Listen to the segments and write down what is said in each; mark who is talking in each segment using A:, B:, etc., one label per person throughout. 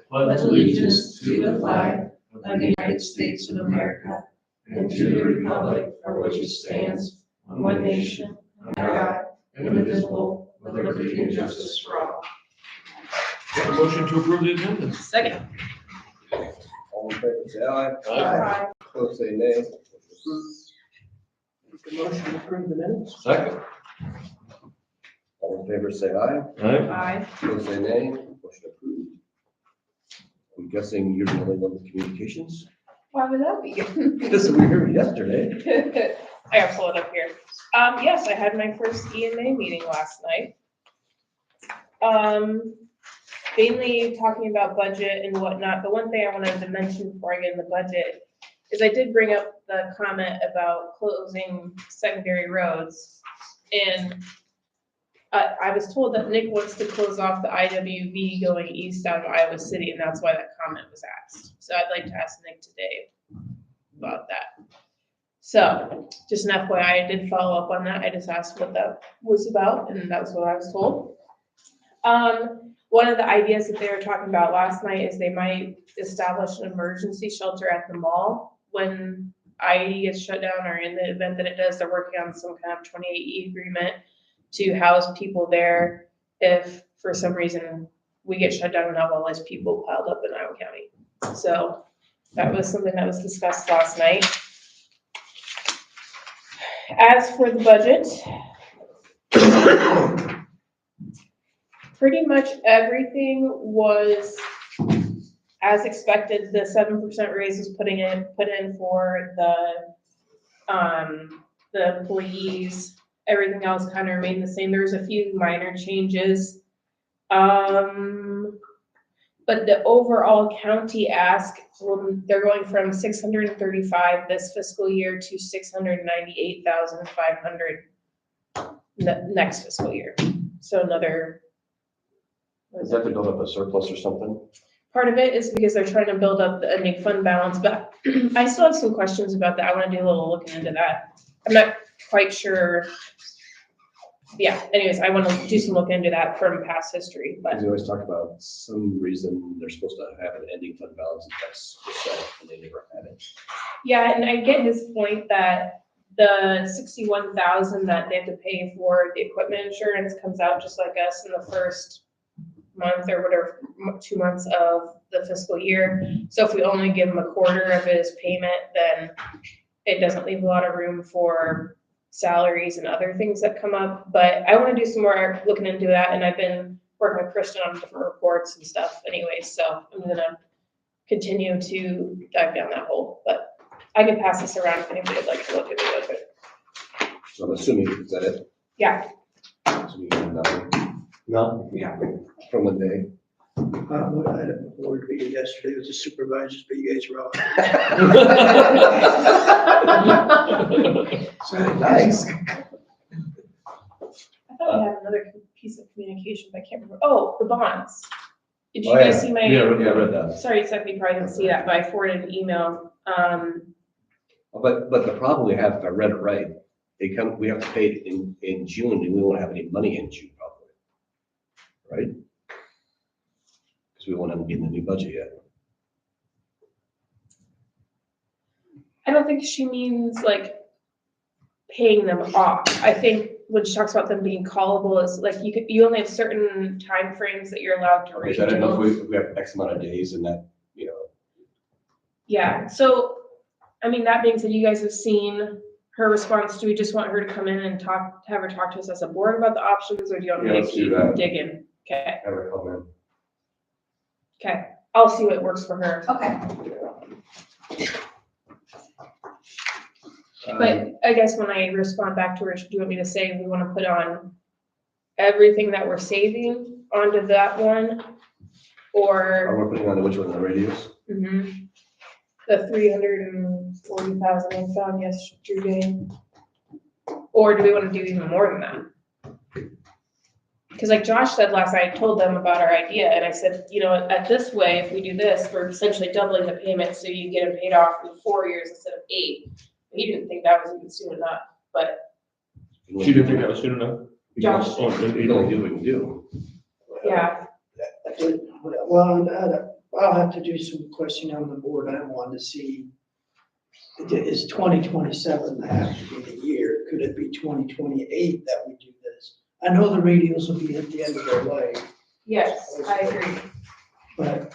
A: pledge allegiance to the flag of the United States of America and to the republic for which it stands, one nation, under God, indivisible, with liberty and justice for all.
B: Motion to approve the agenda.
C: Second.
D: All in favor, say aye.
C: Aye.
D: Opposed, say nay.
A: Make a motion to approve the minutes.
B: Second.
D: All in favor, say aye.
B: Aye.
C: Aye.
D: Opposed, say nay. Motion approved. I'm guessing you're the only one with communications?
C: Why would that be?
D: Because we heard yesterday.
C: I gotta pull it up here. Yes, I had my first EMA meeting last night. Mainly talking about budget and whatnot. The one thing I wanted to mention before I get in the budget is I did bring up the comment about closing secondary roads. And I was told that Nick wants to close off the IWV going east out of Iowa City, and that's why that comment was asked. So I'd like to ask Nick today about that. So just an FYI, I did follow up on that. I just asked what that was about, and that's what I was told. One of the ideas that they were talking about last night is they might establish an emergency shelter at the mall when IED gets shut down, or in the event that it does, they're working on some kind of 28E agreement to house people there if for some reason we get shut down and have all these people piled up in Iowa County. So that was something that was discussed last night. As for the budget, pretty much everything was as expected. The 7% raise was put in for the employees. Everything else kind of remained the same. There was a few minor changes. But the overall county ask, they're going from 635 this fiscal year to 698,500 next fiscal year. So another.
D: Is that to build up a surplus or something?
C: Part of it is because they're trying to build up the ending fund balance, but I still have some questions about that. I want to do a little looking into that. I'm not quite sure. Yeah, anyways, I want to do some looking into that from past history, but.
D: Because you always talk about some reason they're supposed to have an ending fund balance, and that's set, and they never had it.
C: Yeah, and I get his point that the 61,000 that they have to pay for the equipment insurance comes out just like us in the first month or whatever, 2 months of the fiscal year. So if we only give him a quarter of his payment, then it doesn't leave a lot of room for salaries and other things that come up. But I want to do some more looking into that, and I've been working with Kristen on different reports and stuff anyway, so I'm gonna continue to dive down that hole. But I can pass this around if anybody would like to look at it.
D: So I'm assuming, is that it?
C: Yeah.
D: So you have nothing? No.
C: Yeah.
D: From the day?
A: What I had a board meeting yesterday with the supervisors, but you guys were all.
D: Nice.
C: I thought I had another piece of communication, but I can't remember. Oh, the bonds. Did you
D: Oh,
C: guys
D: yeah.
C: see my?
D: Yeah, I read that.
C: Sorry, Stephanie, you probably didn't see that, but I forwarded an email.
D: But the problem we have, if I read it right, we have to pay it in June, and we won't have any money in June probably. Right? Because we won't have to be in the new budget yet.
C: I don't think she means like paying them off. I think when she talks about them being callable is like you only have certain timeframes that you're allowed to
D: Okay,
C: reach.
D: so I don't know if we have X amount of days and that,
C: Yeah, so, I mean, that being said, you guys have seen her response. Do we just want her to come in and have her talk to us as a board about the options, or do you want me to
D: let's do
C: keep
D: that.
C: digging? Okay,
D: have her come in.
C: okay, I'll see what works for her.
E: Okay.
C: But I guess when I respond back to her, do you want me to say we want to put on everything that we're saving onto that one? Or
D: We're putting on which one, the radios?
C: the 340,000 I found yesterday? Or do we want to do even more than that? Because like Josh said last night, I told them about our idea, and I said, you know, at this way, if we do this, we're essentially doubling the payment, so you get them paid off in 4 years instead of 8. He didn't think that was even soon enough, but
B: She didn't think that was soon enough?
C: Josh.
D: We can only do what we can do.
C: yeah.
A: Well, on that,
E: I'll have to do some questioning on the board. I wanted to see, is 2027 have to be the year? Could it be 2028 that we do this? I know the radios will be at the end of their life,
C: Yes, I agree.
E: but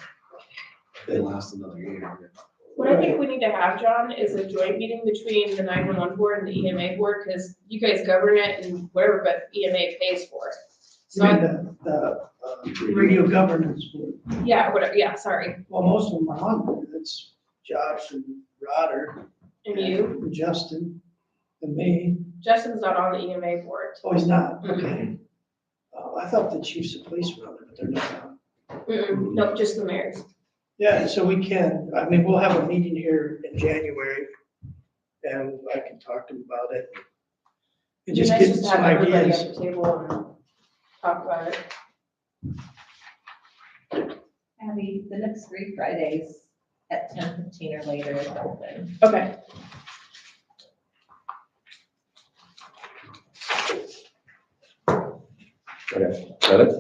F: They last another year.
C: What I think we need to have, John, is a joint meeting between the 911 board and the EMA board, because you guys govern it and whatever, but EMA pays for it. So,
E: I mean, the radio governance board,
C: yeah, whatever, yeah, sorry,
E: well, most of them are on there. It's Josh and Roder
C: and you,
E: and Justin and me.
C: Justin's not on the EMA board.
E: Oh, he's not?
C: Mhm.
E: Okay. I thought the chiefs of police were on there, but they're not.
C: Nope, just the mayors.
E: Yeah, so we can, I mean, we'll have a meeting here in January and I can talk to them about it. And just
C: Nice
E: get
C: to
E: some
C: have everybody
E: ideas.
C: at the table and talk about it.
A: Abby, the next 3 Fridays at 10:15 or later is open.
C: Okay.
D: Okay, is that it?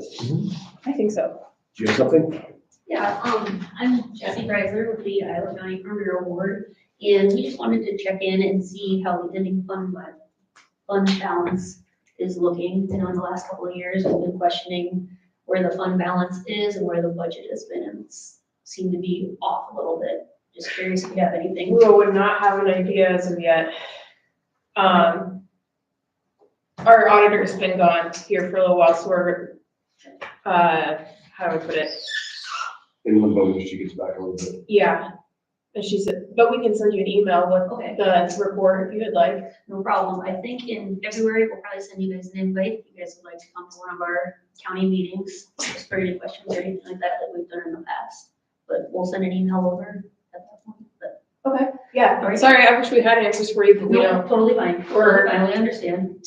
C: I think so.
D: Do you have something?
G: Yeah, I'm Jesse Breisler with the Iowa County Farm Bureau Board, and we just wanted to check in and see how the ending fund balance is looking. You know, in the last couple of years, we've been questioning where the fund balance is and where the budget has been, and it's seemed to be off a little bit. Just curious if you have anything.
C: We would not have an idea as of yet. Our auditor's been gone here for a little while, so we're, how do I put it?
D: In limbo, until she gets back a little bit.
C: Yeah. And she said, but we can send you an email with
G: Okay.
C: the report if you would like.
G: No problem. I think in February, we'll probably send you guys an invite. If you guys would like to come to one of our county meetings, just for any questions or anything like that we've done in the past. But we'll send an email over at that point. But
C: Okay. Yeah,
G: All right.
C: sorry, I wish we had answers for you, but we
G: no,
C: don't.
G: totally fine.
C: We're-
G: I totally understand.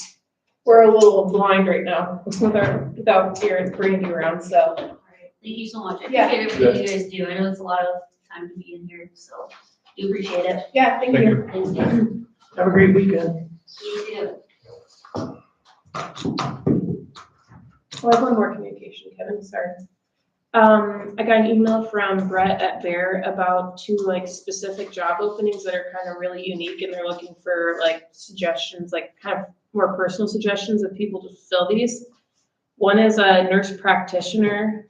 C: We're a little blind right now without Aaron Brandy around, so.
G: All right. Thank you so much. I
C: Yeah.
G: appreciate everything you guys do. I know it's a lot of time to be in here, so do appreciate it.
C: Yeah, thank
B: Thank
C: you.
G: Thanks, Dan.
E: Have a great weekend.
G: You too.
C: Well, I have one more communication, Kevin, sorry. I got an email from Brett at Bear about 2 like specific job openings that are kind of really unique, and they're looking for like suggestions, like kind of more personal suggestions of people to fill these. One is a nurse practitioner,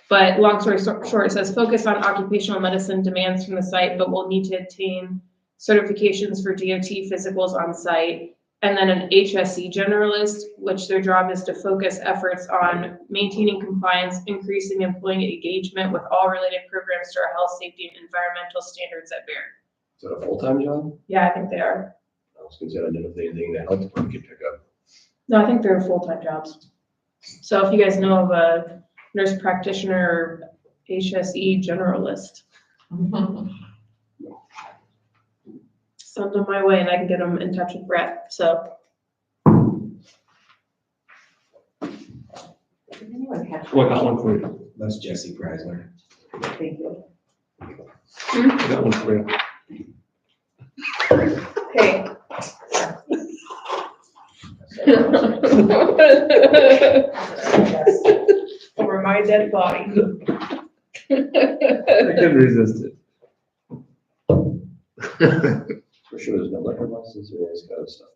C: but long story short, it says focus on occupational medicine demands from the site, but will need to obtain certifications for DOT physicals on site. And then an HSE generalist, which their job is to focus efforts on maintaining compliance, increasing employee engagement with all related programs to our health, safety, and environmental standards at Bear.
D: Is that a full-time job?
C: Yeah, I think they are.
D: I was gonna say, I didn't know if anything that health department could pick up.
C: No, I think they're full-time jobs. So if you guys know of a nurse practitioner or HSE generalist, send them my way and I can get them in touch with Brett, so.
A: Does anyone have?
B: Well, I got one for you.
F: That's Jesse Breisler.
A: Thank you.
B: I got one for you.
C: Okay. Over my dead body.
B: I couldn't resist it.
D: For sure there's no liquor license or any kind of stuff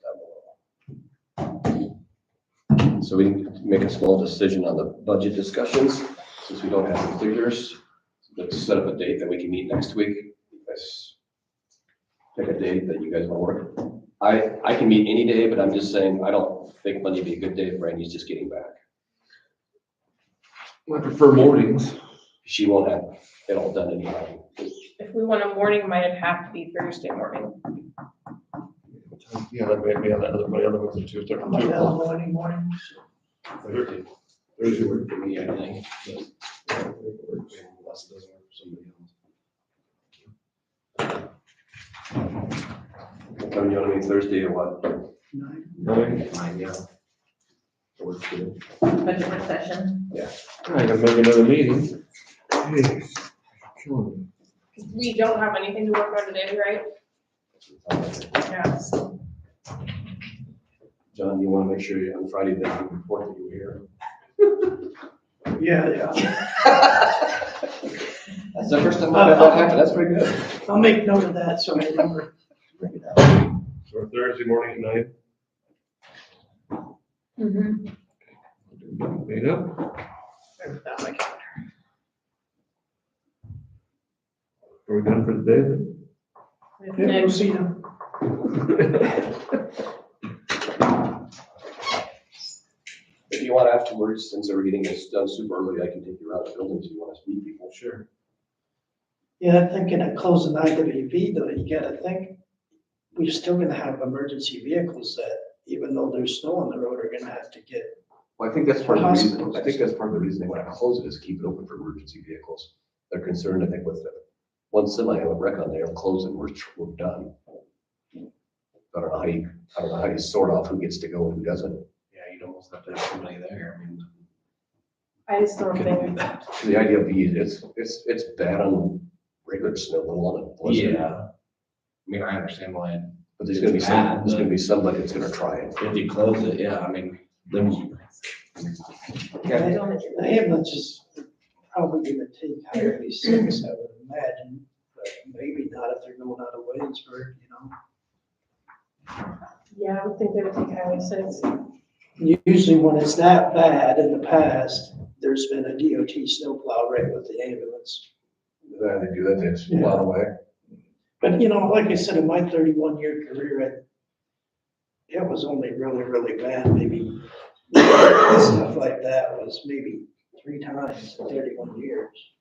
D: down below. So we need to make a small decision on the budget discussions, since we don't have completers. Let's set up a date that we can meet next week. You guys pick a date that you guys want to work. I can meet any day, but I'm just saying, I don't think Monday would be a good day if Brandy's just getting back.
B: I prefer mornings.
D: She won't have it all done anyway.
C: If we want a morning, might have to be Thursday morning.
B: Yeah, that may be on that other, my other ones are 2:30.
E: I'm available any morning.
D: Thursday work for me, I think. Unless it doesn't work for somebody else. What time you want to meet Thursday or what?
E: 9.
F: Fine, yeah.
D: That works good.
A: Budget work session.
B: I gotta make another meeting. Jeez, killing me.
C: We don't have anything to work on today, right? Yeah.
D: John, you want to make sure on Friday that you report that you were here?
E: Yeah.
D: That's the first time I've had that happen, that's pretty good.
E: I'll make note of that, so I remember to bring it up.
B: So Thursday morning at 9.
C: Mhm.
B: Made up.
E: Write down my calendar.
B: Are we done for the day then?
E: Yeah, we'll
C: Next,
E: see them.
D: If you want afterwards, since everything is done super early, I can take you around the buildings if you want to meet people. Sure.
E: Yeah, thinking of closing IWV though, you gotta think, we're still gonna have emergency vehicles that, even though there's snow on the road, are gonna have to get.
D: Well, I think that's part of the reason,
E: Hospitals.
D: I think that's part of the reason they want to close it, is keep it open for emergency vehicles. They're concerned, I think, with the one semi, a wreck on there, close and we're done. I don't know how you sort off who gets to go and who doesn't.
F: Yeah, you'd almost have to have somebody there, I mean.
C: I just don't
F: couldn't do
C: think,
F: that.
D: The idea of it's bad on regular snow, let alone a blizzard.
F: Yeah. I mean, I understand why,
D: But there's gonna be somebody that's gonna try it.
F: if you close it, yeah, I mean, then.
E: The ambulance is probably gonna take Highway 6, I would imagine, but maybe not if they're going out of Williamsburg, you know?
C: yeah, I would think they would take Highway 6.
E: Usually when it's that bad in the past, there's been a DOT snowplow right with the ambulance.
D: Yeah, they do that, they just plow away.
E: But, you know, like I said, in my 31-year career, it was only really, really bad, maybe stuff like that was maybe 3 times in 31 years.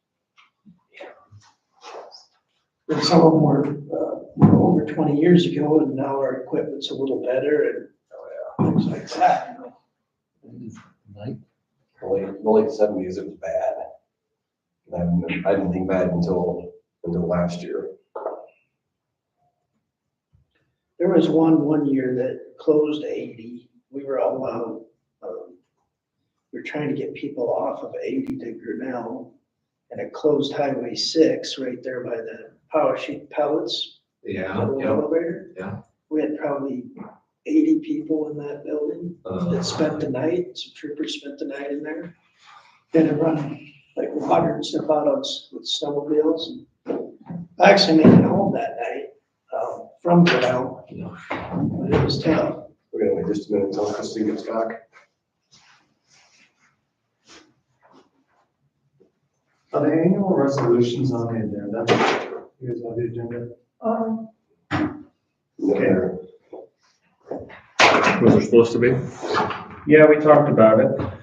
E: And some of them were over 20 years ago, and now our equipment's a little better and things like that, you know.
D: The late seventies, it was bad. And I didn't think bad until last year.
E: There was one year that closed 80. We were all we were trying to get people off of 80 to Grinnell, and it closed Highway 6 right there by the power sheet pellets.
F: Yeah,
E: Little elevator.
F: yeah.
E: We had probably 80 people in that building that spent the night. Some troopers spent the night in there. Then it run like water and stuff out on with snowmobiles. I actually made it home that night from Grinnell. But it was tough.
D: We're gonna wait just a minute until Christie gets back.
H: Are the annual resolutions on the agenda? You guys have the agenda?
D: Okay.
B: Was there supposed to be?
H: Yeah, we talked about it a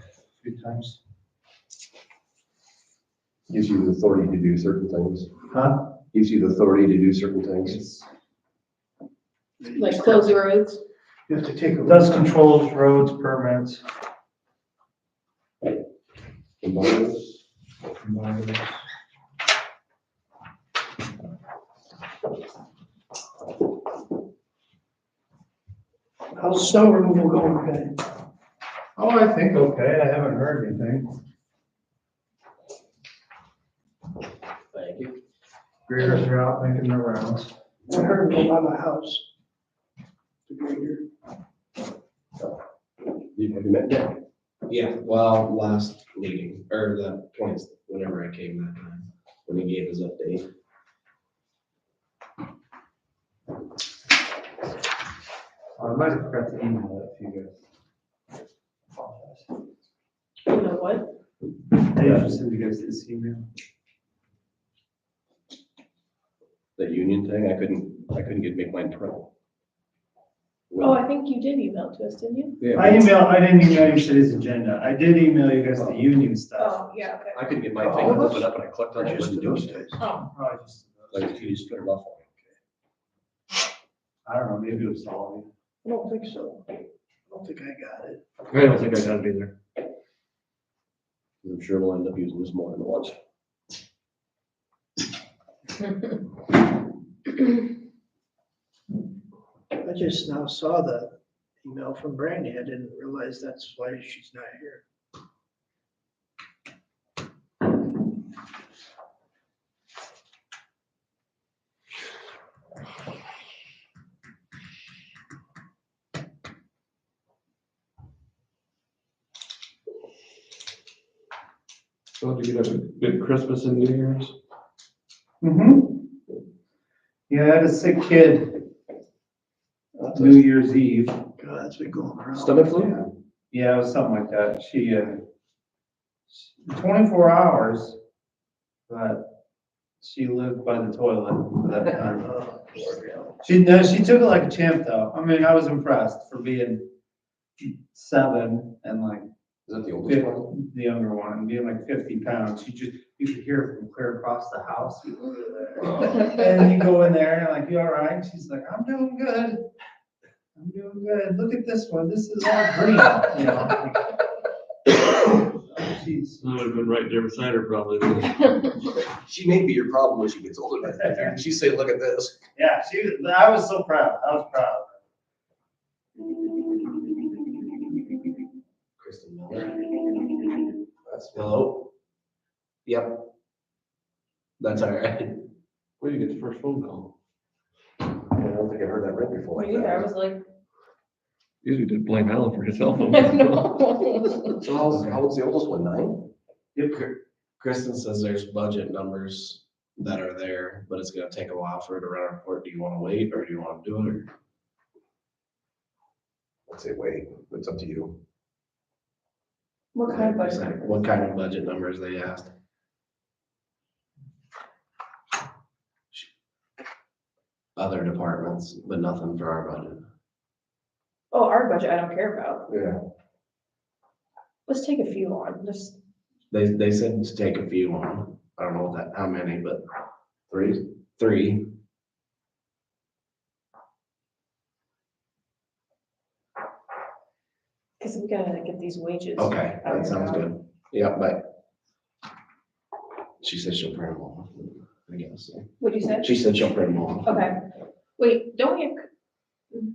H: few times.
D: Gives you the authority to do certain things.
H: Huh?
D: Gives you the authority to do certain things.
C: Like close the roads.
E: You have to take a.
H: Does controls, roads, permits.
D: Environments.
E: How's snow removal going, Ben?
H: Oh, I think okay, I haven't heard anything.
F: Thank you.
H: Graders are out making their rounds.
E: I heard them by my house. The grader.
D: Have you met Nick?
F: Yeah, well, last meeting, or the 20th, whenever I came that time, when he gave his update.
H: I might have forgot to email it to you guys.
C: You know what?
H: I usually send you guys this email.
D: The union thing, I couldn't make mine print.
C: Oh, I think you did email to us, didn't you?
H: I didn't email you today's agenda. I did email you guys the union stuff.
C: Oh, yeah, okay.
D: I couldn't get my thing to open up and I clicked on it, it wouldn't do it.
C: Oh,
H: Probably just,
D: Like, you just put it off.
H: I don't know, maybe it was all of you.
E: I don't think so. I don't think I got it.
B: I don't think I got it either.
D: I'm sure we'll end up using this more than once.
E: I just now saw the email from Brandy. I didn't realize that's why she's not here.
B: So did you get a good Christmas and New Year's?
H: Mm-hmm. Yeah, I had a sick kid New Year's Eve.
E: God, that's been going around.
D: Stomach flu?
H: Yeah, it was something like that. She, 24 hours, but she lived by the toilet for that time.
E: Oh, poor gal.
H: No, she took it like a champ though. I mean, I was impressed for being 7 and like
D: Is that the oldest one?
H: the younger one, and being like 50 pounds. You could hear it from clear across the house. And you go in there and you're like, you all right? She's like, I'm doing good. I'm doing good. Look at this one. This is all green, you know? She's,
B: I would have been right there beside her probably.
D: She may be your problem when she gets older. She say, look at this.
H: yeah, I was so proud. I was proud of
F: Kristen Miller. Hello? Yep. That's all right.
B: Where do you get the first phone call?
D: I don't think I've heard that ring before.
C: Me neither, I was like,
B: Usually just blame Alan for his cell phone.
C: no.
D: So how old's the oldest one, 9?
H: Yep.
F: Kristen says there's budget numbers that are there, but it's gonna take a while for her to run a report. Do you wanna wait or do you wanna do it or?
D: I'd say wait, it's up to you.
C: What kind of budget?
F: What kind of budget numbers they asked? Other departments, but nothing for our budget.
C: Oh, our budget, I don't care about.
D: Yeah.
C: Let's take a few on, just,
F: They said to take a few on. I don't know how many, but
D: 3?
F: 3.
C: cause we gotta get these wages.
F: Okay,
C: out
F: that sounds
C: now.
F: good. Yeah, but she said she'll print them all, I guess.
C: What'd you say?
F: She said she'll print them all.
C: Okay, wait,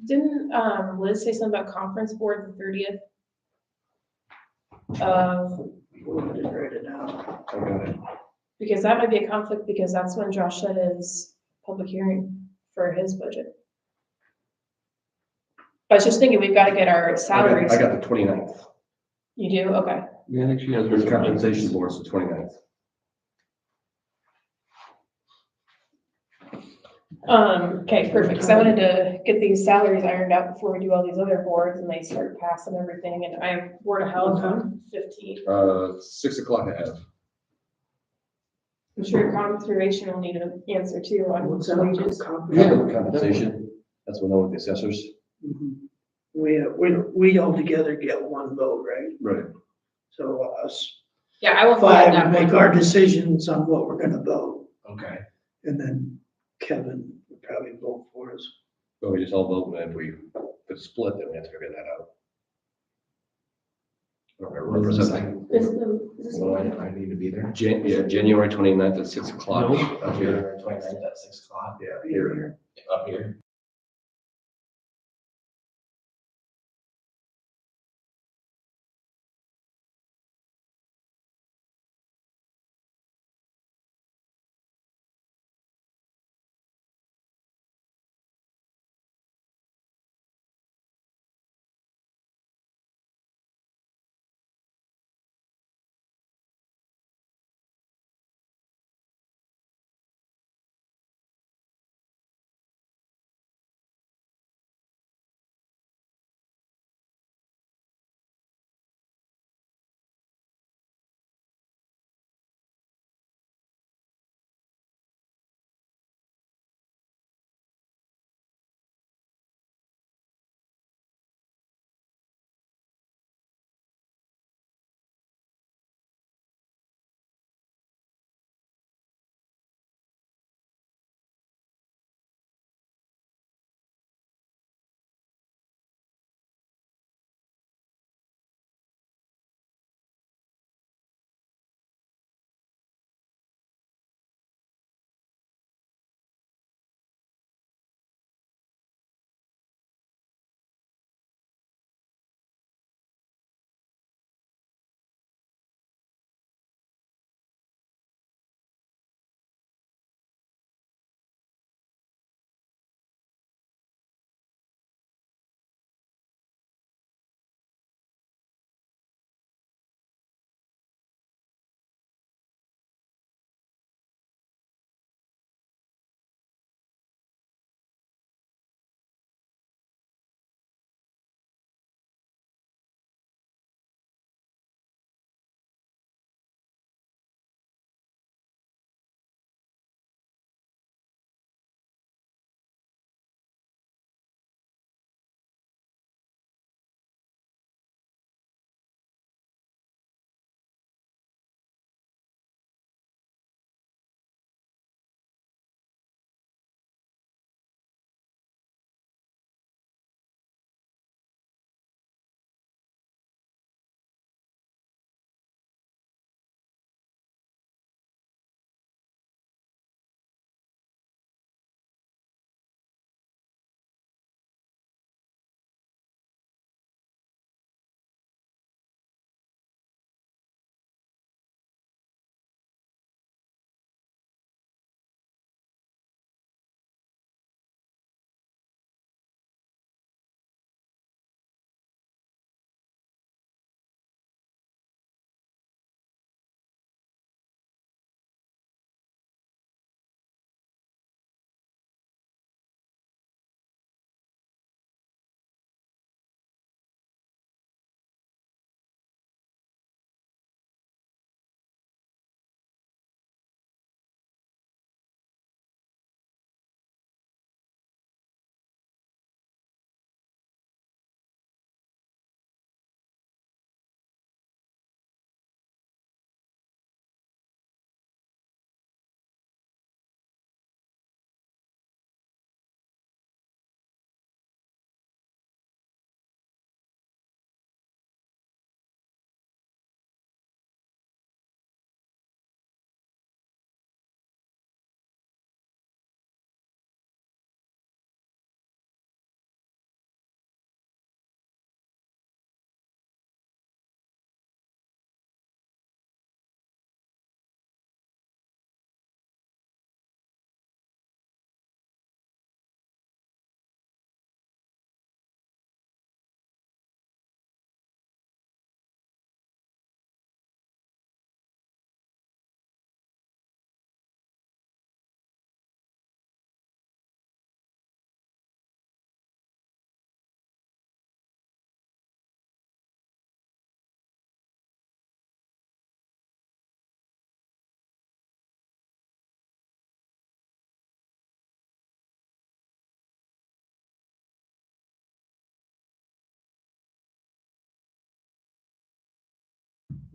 C: didn't, Liz say something about conference board the 30th?
E: We'll just write it down.
D: I got it.
C: Because that might be a conflict, because that's when Josh said his public hearing for his budget. I was just thinking, we've gotta get our salaries.
D: I got the 29th.
C: You do, okay.
B: Yeah, I think she has
D: There's
B: her
D: compensation board's the 29th.
C: Okay, perfect, because I wanted to get these salaries ironed out before we do all these other boards and they start passing everything, and I have Board of Health on 15.
D: 6 o'clock I have.
C: I'm sure conservation will need an answer too on
E: What's that?
C: wages.
D: Compensation, that's when I with the assessors.
E: Mhm. We all together get one vote, right?
D: Right.
E: So us
C: Yeah, I will find
E: five
C: that
E: make
C: one.
E: our decisions on what we're gonna vote,
F: Okay.
E: and then Kevin would probably vote for us.
D: But we just all vote, and if if it's split, then we have to figure that out. Representing.
C: Is this
F: So
C: one?
F: I need to be there.
D: January 29th at 6 o'clock.
B: No.
D: Up here.
F: January 29th at 6 o'clock.
D: Yeah, here.
F: Up here.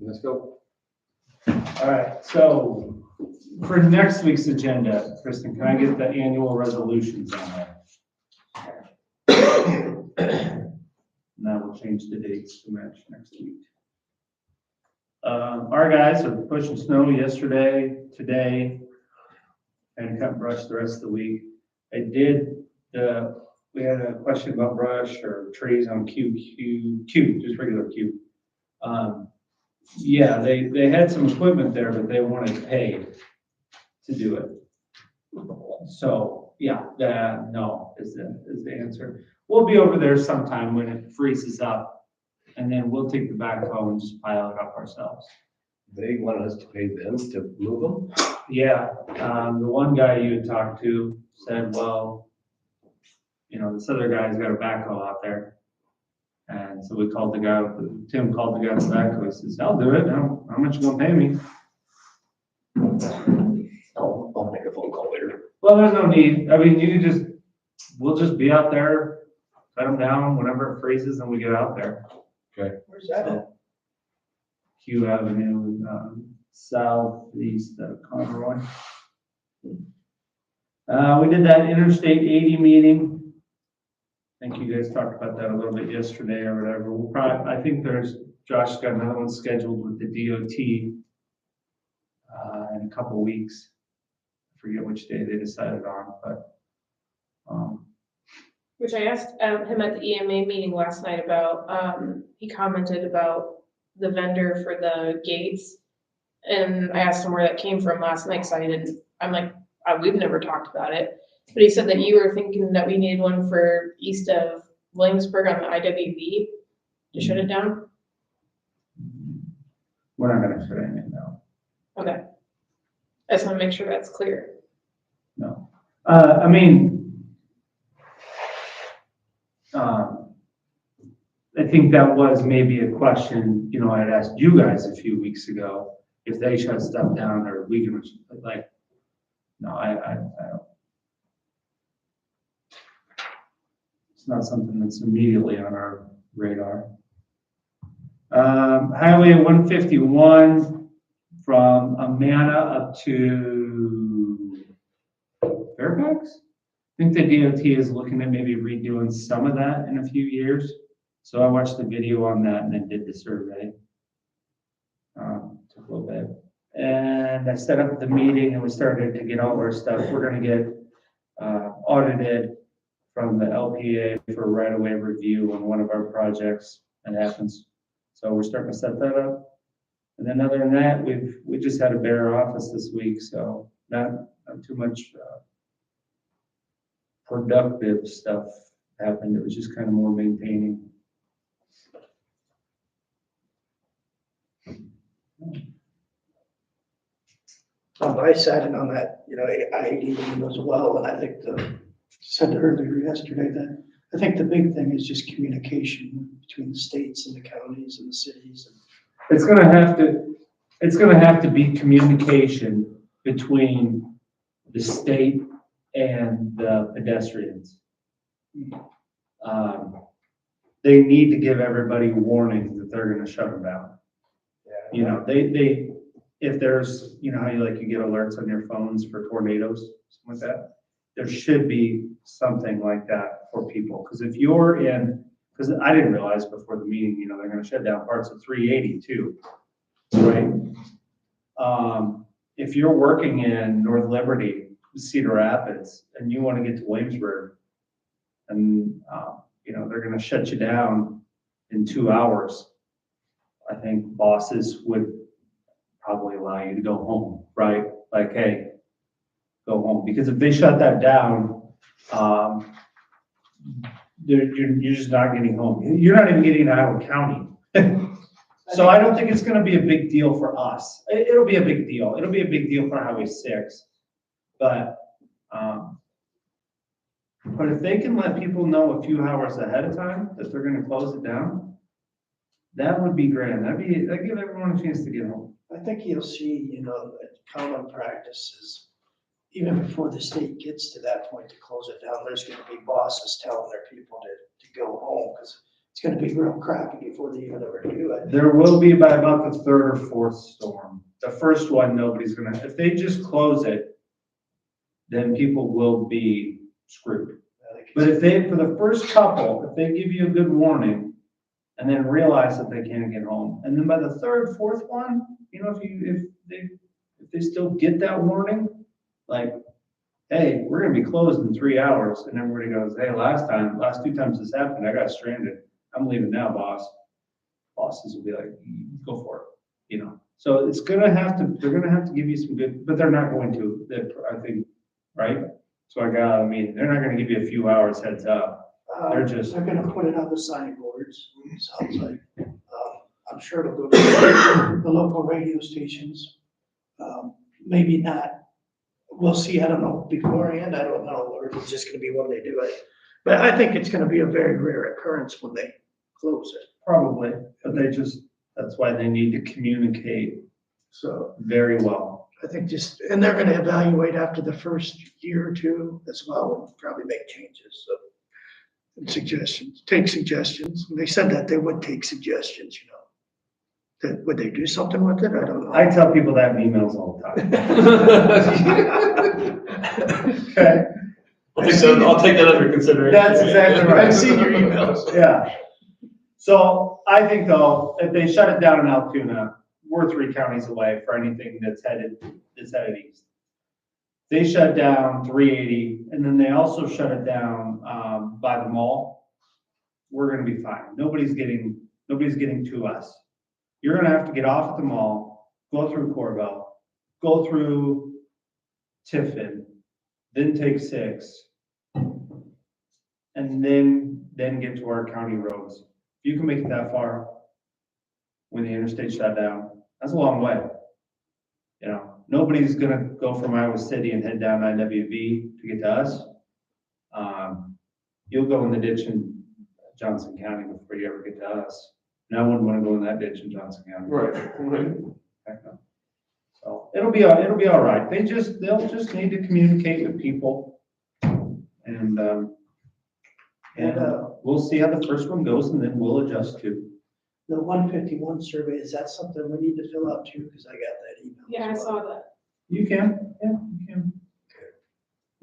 D: Let's go.
H: All right, so for next week's agenda, Kristen, can I get the annual resolutions on there? And that will change the dates to match next week. Our guys are pushing snow yesterday, today, and cut brush the rest of the week. We had a question about brush or trees on Q, just regular Q. Yeah, they had some equipment there, but they wanted paid to do it. So, yeah, no is the answer. We'll be over there sometime when it freezes up, and then we'll take the backhoe and just pile it up ourselves.
D: They wanted us to pay them to move them?
H: Yeah, the one guy you had talked to said, well, you know, this other guy's got a backhoe out there. And so we called the guy, Tim called the guy on the backhoe, he says, I'll do it, how much you gonna pay me?
D: I'll make a phone call later.
H: Well, there's no need, I mean, we'll just be out there, cut them down whenever it freezes and we get out there.
E: Where's that at?
H: Q Avenue, southeast of Conroy. We did that Interstate 80 meeting. I think you guys talked about that a little bit yesterday or whatever. We'll probably, I think Josh got another one scheduled with the DOT in a couple of weeks. I forget which day they decided on, but.
C: Which I asked him at the EMA meeting last night about, he commented about the vendor for the gates. And I asked him where that came from last night, because I'm like, we've never talked about it. But he said that you were thinking that we needed one for east of Williamsburg on the IWV to shut it down.
H: We're not gonna shut anything down.
C: Okay. I just want to make sure that's clear.
H: No. I mean, I think that was maybe a question, you know, I had asked you guys a few weeks ago, if they shut stuff down or we can, like, no, I don't. It's not something that's immediately on our radar. Highway 151 from Amana up to Fairfax? I think the DOT is looking at maybe redoing some of that in a few years. So I watched the video on that and then did the survey. Took a little bit. And I set up the meeting and we started to get all of our stuff. We're gonna get audited from the LPA for right-of-way review on one of our projects that happens. So we're starting to set that up. And then other than that, we just had a bare office this week, so not too much productive stuff happened. It was just kind of more maintaining.
E: I sat in on that, you know, I-80 meeting as well, and I think said earlier yesterday that I think the big thing is just communication between the states and the counties and the cities.
H: It's gonna have to be communication between the state and the pedestrians. They need to give everybody warning that they're gonna shut them down. You know, if there's, you know how you get alerts on your phones for tornadoes, something like that. There should be something like that for people. Because if you're because I didn't realize before the meeting, you know, they're gonna shut down parts of 380 too, right? If you're working in North Liberty, Cedar Rapids, and you want to get to Williamsburg, and you know, they're gonna shut you down in 2 hours, I think bosses would probably allow you to go home, right? Like, hey, go home. Because if they shut that down, you're just not getting home. You're not even getting out of county. So I don't think it's gonna be a big deal for us. It'll be a big deal. It'll be a big deal for Highway 6. But if they can let people know a few hours ahead of time that they're gonna close it down, that would be grand. That'd give everyone a chance to get home.
E: I think you'll see, you know, that common practices, even before the state gets to that point to close it down, there's gonna be bosses telling their people to go home, because it's gonna be real crappy before they even ever do it.
H: There will be by about the third or fourth storm. The first one, nobody's gonna, if they just close it, then people will be screwed. But if they, for the first couple, if they give you a good warning and then realize that they can't get home, and then by the third, fourth one, you know, if they still get that warning, like, hey, we're gonna be closed in 3 hours, and everybody goes, hey, last 2 times this happened, I got stranded. I'm leaving now, boss. Bosses will be like, go for it, you know? So it's gonna have to, they're gonna have to give you some good, but they're not going to, I think, right? So I mean, they're not gonna give you a few hours heads up. They're just-
E: They're gonna put it on the signboards, it sounds like. I'm sure it'll go to the local radio stations. Maybe not, we'll see, I don't know, beforehand, I don't know, or it's just gonna be when they do it. But I think it's gonna be a very rare occurrence when they close it,
H: Probably, but that's why they need to communicate
E: so.
H: very well.
E: I think and they're gonna evaluate after the first year or two as well, and probably make changes, so. And suggestions, take suggestions, and they said that they would take suggestions, you know. Would they do something with it? I don't know.
H: I tell people that in emails all the time. Okay,
B: I'll take that under consideration.
H: that's exactly right.
E: I've seen your emails.
H: Yeah. So I think though, if they shut it down in Altoona, we're 3 counties away for anything that's headed east. They shut down 380, and then they also shut it down by the mall. We're gonna be fine. Nobody's getting to us. You're gonna have to get off at the mall, go through Corval, go through Tiffin, then take 6, and then get to our county roads. If you can make it that far when the interstate shut down, that's a long way. You know, nobody's gonna go from Iowa City and head down IWV to get to us. You'll go in the ditch in Johnson County before you ever get to us. And I wouldn't wanna go in that ditch in Johnson County.
B: Right.
H: Heck no. So it'll be all right. They'll just need to communicate with people. And we'll see how the first one goes, and then we'll adjust to.
E: The 151 survey, is that something we need to fill out too? Because I got that email.
C: Yeah, I
E: as well.
C: saw that.
H: You can, yeah, you can.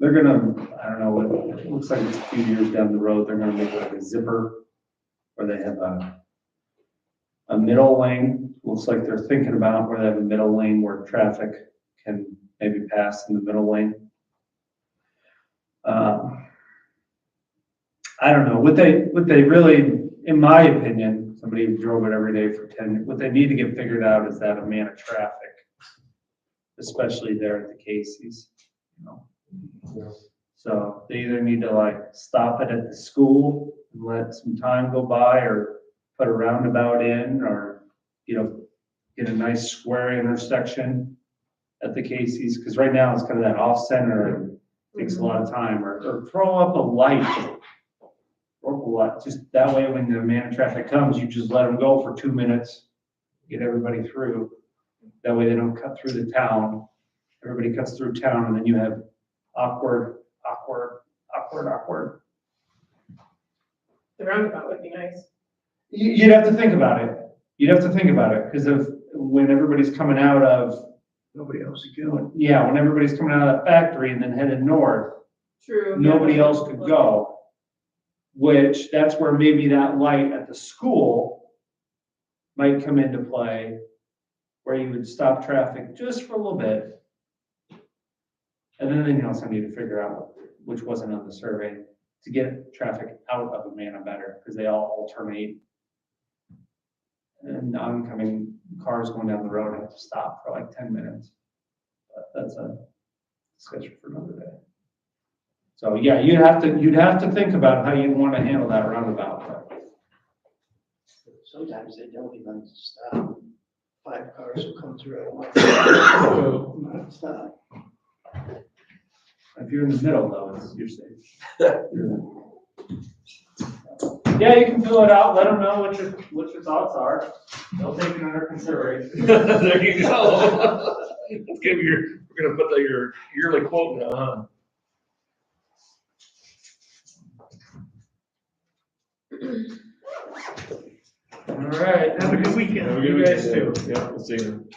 H: They're gonna, I don't know, it looks like it's a few years down the road, they're gonna make like a zipper where they have a middle lane. Looks like they're thinking about where they have a middle lane where traffic can maybe pass in the middle lane. I don't know, what they really, in my opinion, somebody who drove it every day for 10, what they need to get figured out is that amount of traffic, especially there at the Casey's, you know. So they either need to like stop it at the school and let some time go by, or put a roundabout in, or, you know, get a nice square intersection at the Casey's, because right now it's kind of that off center and takes a lot of time, or throw up a light. Just that way, when the man traffic comes, you just let them go for 2 minutes, get everybody through. That way they don't cut through the town. Everybody cuts through town, and then you have awkward.
C: The roundabout would be nice.
H: You'd have to think about it. Because when everybody's coming out of,
E: Nobody else is going.
H: when everybody's coming out of that factory and then headed north,
C: True.
H: nobody else could go. Which, that's where maybe that light at the school might come into play, where you would stop traffic just for a little bit. And then you also need to figure out, which wasn't on the survey, to get traffic out of Amana better, because they all alternate. And oncoming cars going down the road have to stop for like 10 minutes. But that's a discussion for another day. So yeah, you'd have to think about how you want to handle that roundabout.
E: Sometimes they don't even stop. 5 cars will come through at once. Stop.
H: If you're in the middle though, you're safe. Yeah, you can fill it out, let them know what your thoughts are. They'll take it under consideration.
B: There you go. We're gonna put your yearly quote now, huh?
H: All right, have a good weekend.
B: Have a good
H: You guys
B: weekend.
H: too.
B: Yeah, we'll see you.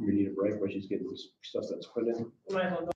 D: You need a break while she's getting this stuff that's put in.
C: Might as well go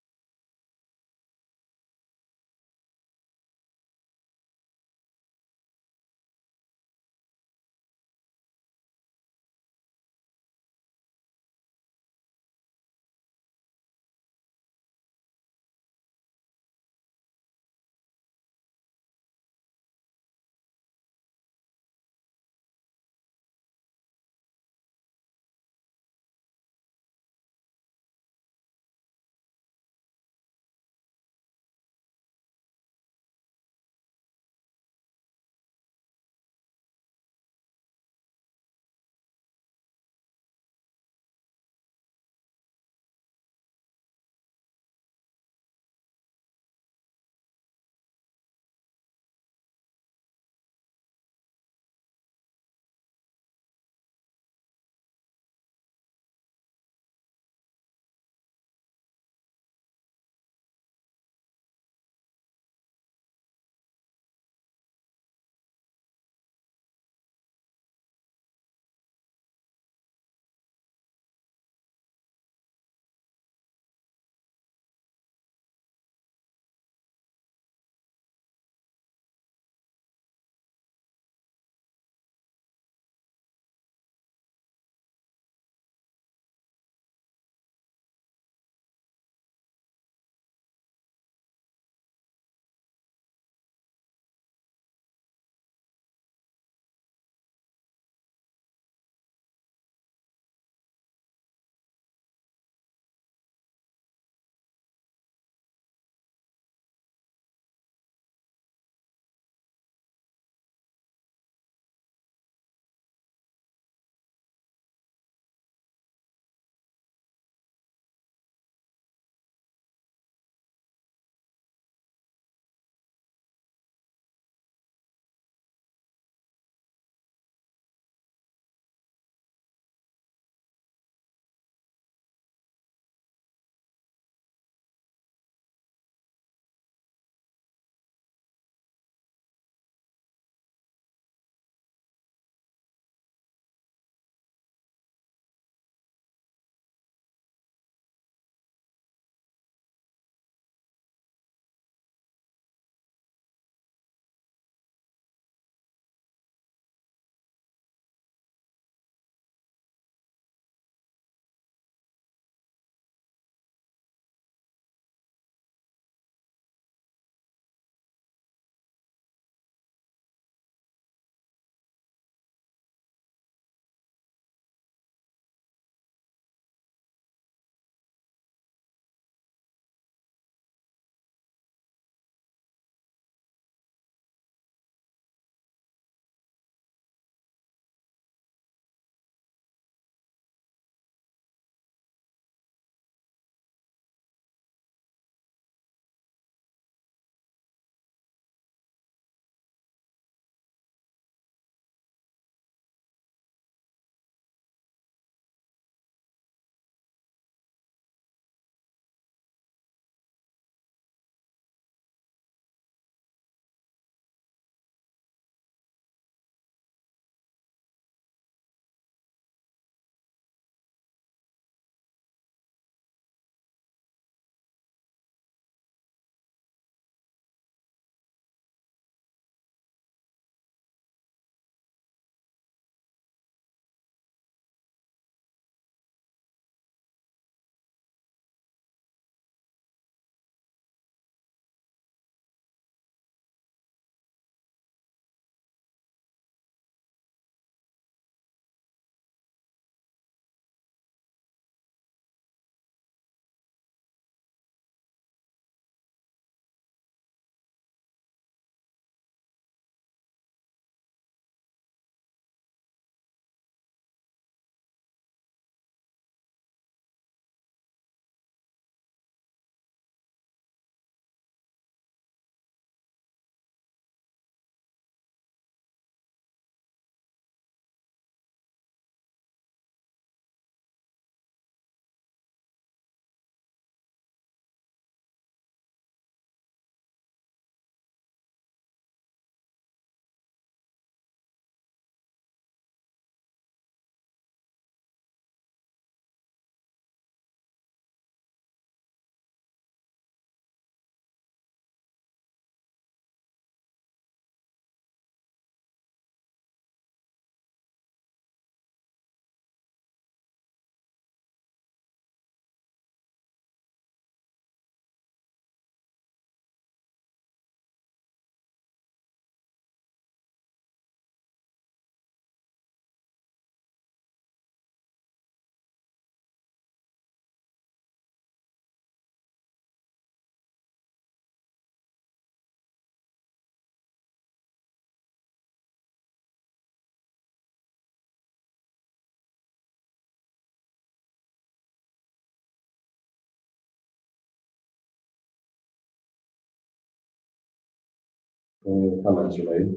D: Any other comments are made?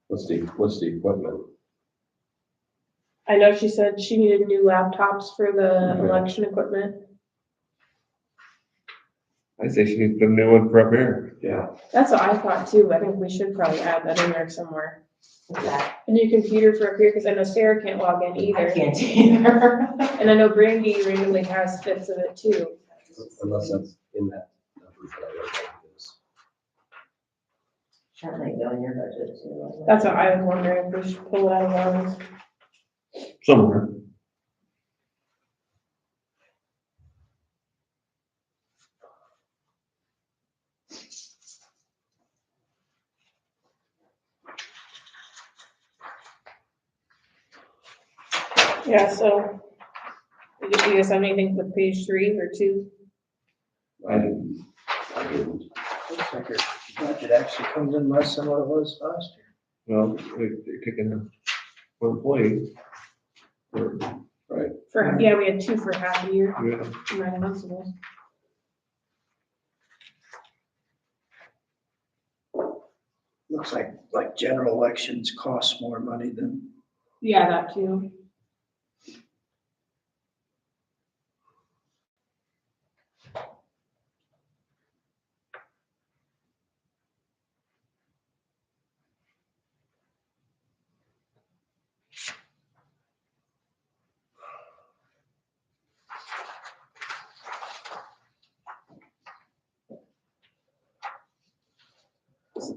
D: What's the equipment?
C: I know she said she needed new laptops for the
D: Okay.
C: election equipment.
B: I say she needs to put a new one for up here.
D: Yeah.
C: That's what I thought too. I think we should probably add that in there somewhere.
A: That
C: A new computer for up here, because I know Sarah can't log in
A: I
C: either.
A: can't either.
C: And I know Brandy randomly has fits of it too.
D: Unless that's in that number that I wrote down.
A: That might go in your budget too.
C: That's what I was wondering, if we should pull it out of ours.
B: Somewhere.
C: Yeah, so, you guys have anything with page 3 or 2?
D: I didn't.
E: Looks like our budget actually comes in less than what it was last year.
B: Well, they're kicking one employee.
C: Yeah, we had 2 for half a year,
B: Yeah.
C: 9 months ago.
E: Looks like general elections cost more money than,
C: Yeah, that too.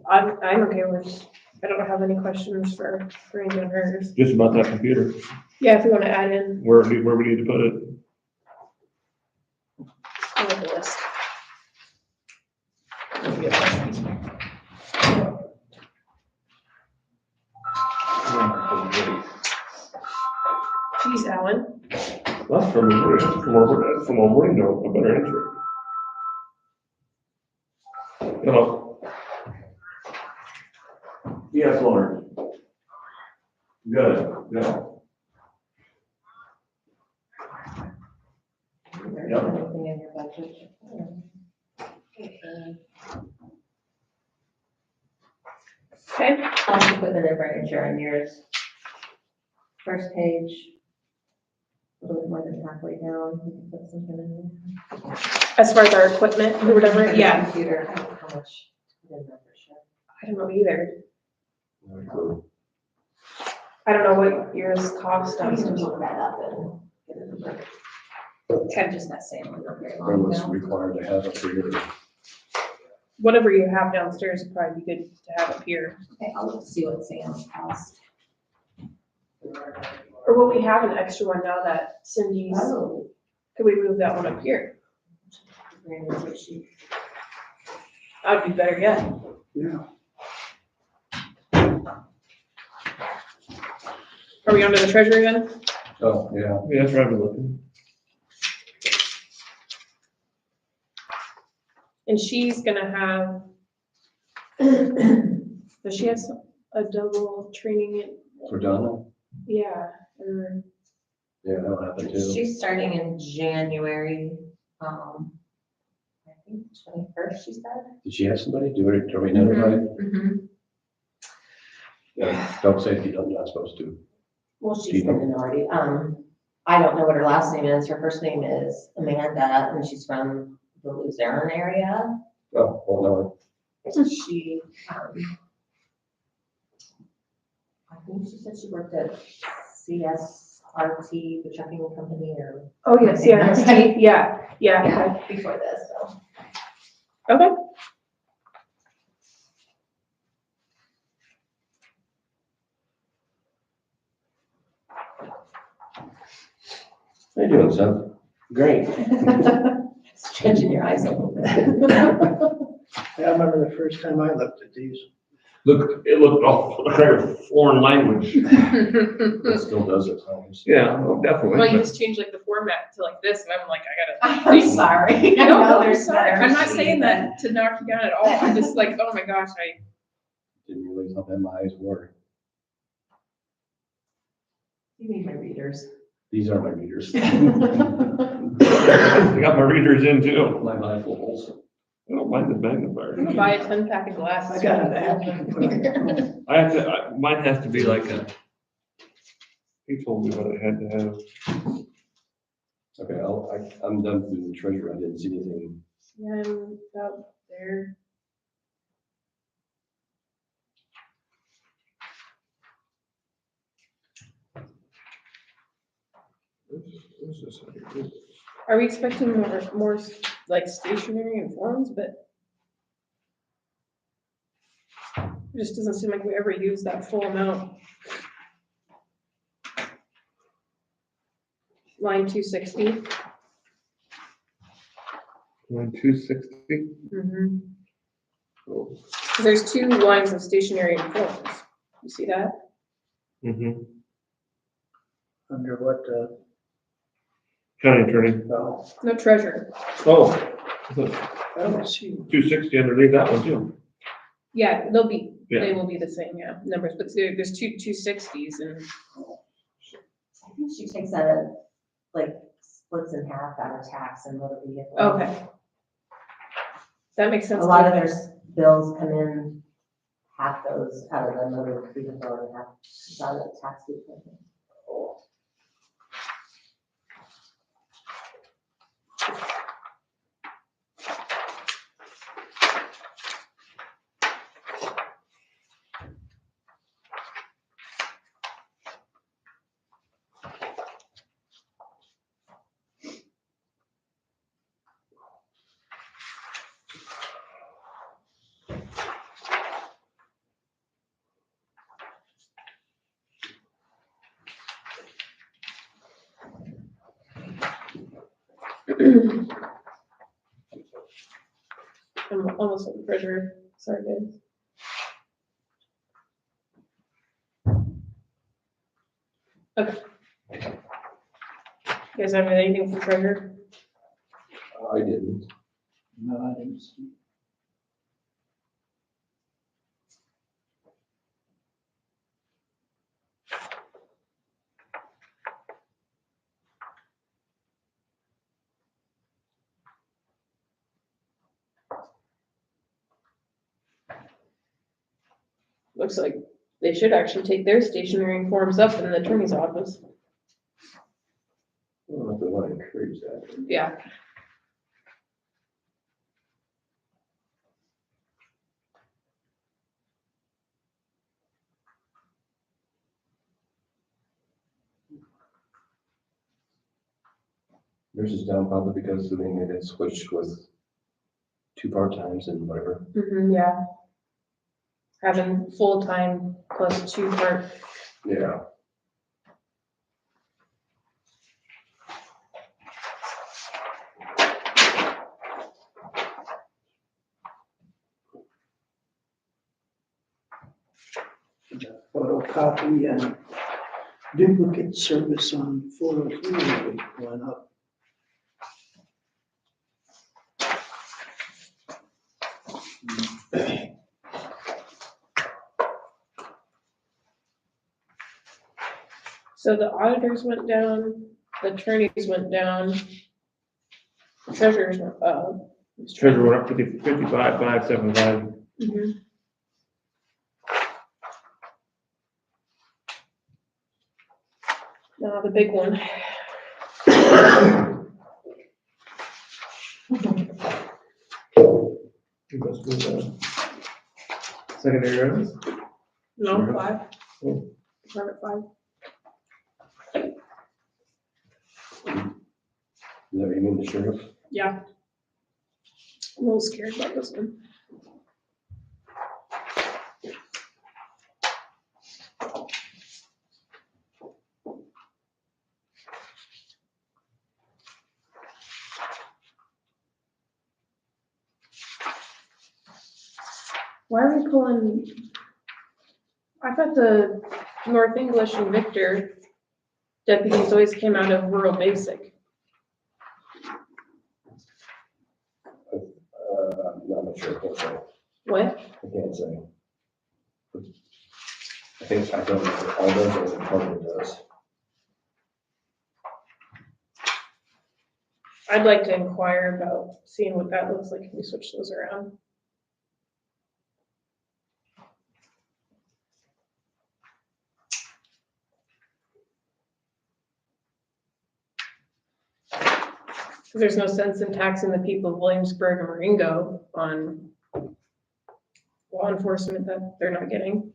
C: I'm okay with, I don't have any questions for Randy on hers.
B: Just about that computer,
C: Yeah, if you wanna add in,
B: where we need to put it.
C: I'll make a list. Geez, Alan.
B: That's from a window, a better answer. Hello. Yes, Lauren. Good, yeah.
A: There's
B: Yep.
A: anything in your budget.
C: Okay,
A: Office equipment and furniture on yours. First page. A little bit more than halfway down, you can put something in there.
C: as far as our equipment or whatever, yeah,
A: Computer, I don't know how much in membership.
C: I don't know either.
D: No clue.
C: I don't know what yours cost
A: I used
C: us.
A: to look that up and get a number. I'm just not saying one, not very
D: Or
A: long
D: was
A: ago.
D: required to have a period.
C: Whatever you have downstairs would probably be good to have up here.
A: Okay, I'll look to see what Sam's cost.
C: Or will we have an extra one now that Cindy's,
A: Oh.
C: could we move that one up here?
A: Randy's what she-
C: That'd be better yet.
E: yeah.
C: Are we on to the treasury then?
D: Oh, yeah.
B: Yeah, that's right, I'm looking.
C: And she's gonna have, does she have a double training?
D: For Donna?
C: Yeah, or,
D: Yeah, that'll happen too.
A: She's starting in January, I think 21st, she said.
D: Did she have somebody? Do we notify?
A: Mhm.
D: Yeah, don't say you're not supposed to.
A: Well, she's been in already. I don't know what her last name is. Her first name is Amanda, and she's from the Luzerne area.
D: Oh, well,
A: She, I think she said she worked at CSRT, the trucking company, or,
C: oh, yes, yeah, yeah.
A: before this, so.
C: Okay.
D: how you doing, Seth? Great.
A: Stretching your eyes a little bit.
E: I remember the first time I looked at these.
B: It looked all like a foreign language.
D: It still does at times.
B: Yeah, definitely.
C: Well, you just change like the format to like this, and I'm like, I gotta.
A: I'm sorry. I
C: No,
A: know
C: I'm
A: there's
C: sorry.
A: better
C: I'm not
A: sheet,
C: saying
A: but-
C: that to knock you down at all. I'm just like, oh my gosh,
D: Didn't realize how bad my eyes were.
A: You need my readers.
D: These are my readers.
B: I got my readers in too.
D: My bifocals.
B: I don't mind the
C: I'm gonna
B: magnifier.
C: buy a 10-pack of glasses.
E: I got an app you can put on your phone.
B: I have to, mine has to be like a, he told me what I had to have.
D: Okay, I'm done through the treasurer. I didn't see anything.
C: Yeah, I'm about there.
B: Where's this at here?
C: Are we expecting more like stationery and forms, but it just doesn't seem like we ever use that full amount. Line 260.
B: Line 260.
C: Mm-hmm.
B: Oh.
C: There's 2 lines of stationery and forms. You see that?
B: Mm-hmm.
E: Under what,
B: County attorney.
E: no,
C: No treasure.
B: Oh,
E: I don't see.
B: 260 underneath that one too.
C: Yeah, they
B: Yeah.
C: will be the same, yeah, numbers, but there's 2 260s and,
A: I think she takes a, like, splits in half out of tax and motor vehicle.
C: okay. That makes
A: A
C: sense.
A: lot
C: to
A: of
C: me.
A: their bills come in, half goes out of the motor vehicle and half is out of the tax vehicle.
C: I'm almost at the treasurer, sorry guys. Okay. You guys have anything for treasurer?
D: I didn't.
E: No, I didn't see.
C: Looks like they should actually take their stationery and forms up in the attorney's office.
D: I don't know if they want to encourage that.
C: Yeah.
D: Yours is down probably because, I mean, it is switched with 2 part-times and whatever.
C: Yeah. Having full-time plus 2 part.
D: Yeah.
E: Photocopy and duplicate service on 403 went up.
C: So the auditors went down, the attorneys went down, the treasurers went up.
B: Treasurer went up to 55,575.
C: Mhm. Now the big one.
B: Secondary roads.
C: No,
B: Sure.
C: 5.
B: Oh.
C: Department 5.
D: Is that what you mean, the sheriff?
C: Yeah. I'm a little scared about this one. Why are we pulling? I thought the North English and Victor deputies always came out of rural basic.
D: I'm not sure. I can't say.
C: What?
D: I can't say. I think, I don't know if all those are the department does.
C: I'd like to inquire about seeing what that looks like if we switch those around. Because there's no sense in taxing the people of Williamsburg and Marengo on law enforcement that they're not getting.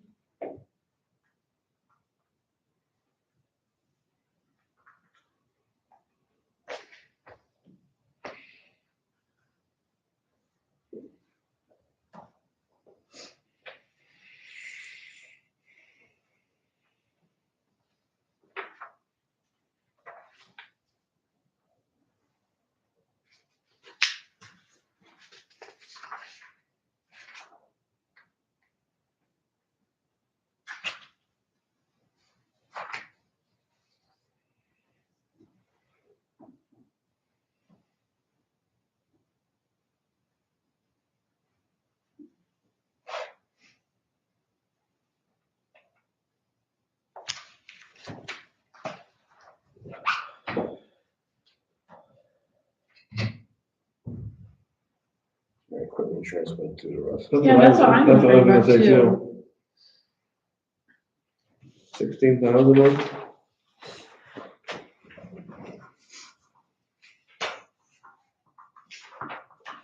B: Equipment insurance went to the rest.
A: Yeah, that's what I'm wondering about
B: say
A: too.
B: 16,000.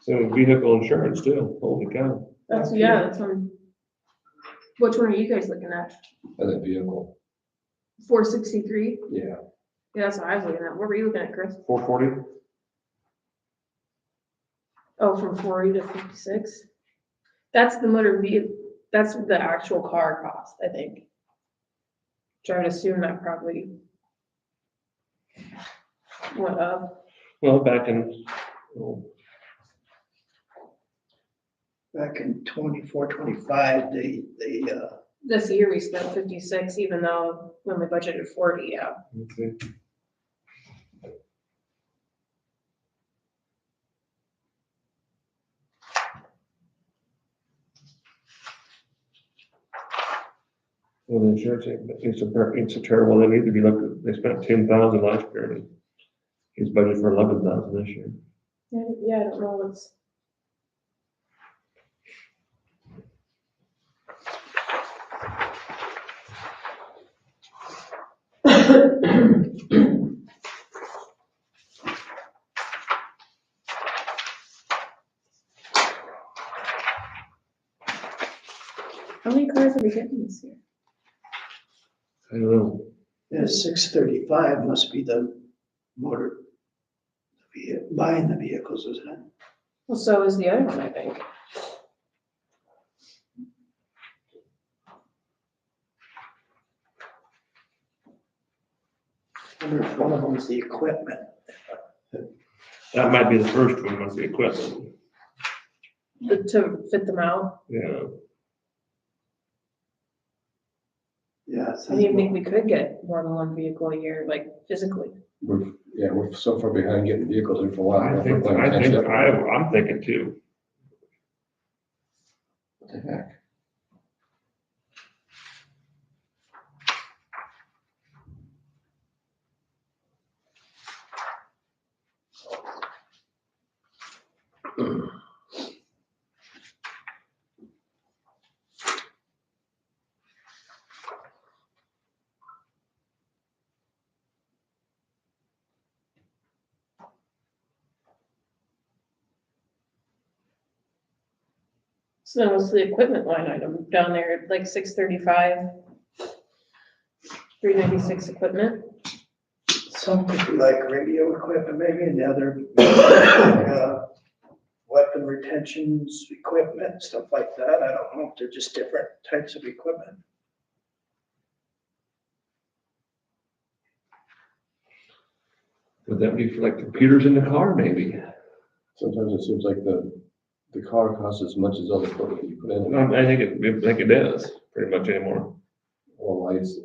B: So vehicle insurance too, holy cow.
C: That's, yeah, that's one. Which one are you guys looking at?
D: And a vehicle,
C: 463?
D: yeah.
C: Yeah, that's what I was looking at. What were you looking at, Chris?
B: 440?
C: Oh, from 40 to 56? That's the motor vehicle, that's the actual car cost, I think. So I'd assume that probably went up.
B: Well, back in, oh,
E: Back in 24, 25,
C: This year we spent 56, even though when we budgeted 40, yeah.
B: okay. Well, the insurance, it's a terrible, they need to be looking, they spent 10,000 last year, and he's budgeted for 11,000 this year.
C: Yeah, I don't know what's. How many cars are we getting this year?
B: I don't know,
E: the 635 must be the motor, buying the vehicles, isn't it?
C: Well, so is the other one, I think.
E: I wonder if one of them is the equipment.
B: that might be the first one, must be equipment,
C: To fit them out.
B: yeah.
E: Yeah.
C: I didn't think we could get more than one vehicle a year, like physically.
D: We're so far behind getting vehicles in for a while.
B: I'm thinking too.
D: What the heck?
C: So then what's the equipment line item down there, like 635? 396 equipment?
E: Some could be like radio equipment maybe, and the other, weapon retentions, equipment, stuff like that. I don't know if they're just different types of equipment.
B: Would that be for like computers in the car, maybe?
D: Sometimes it seems like the car costs as much as all the equipment you put in.
B: I think it is, pretty much anymore.
D: All lights,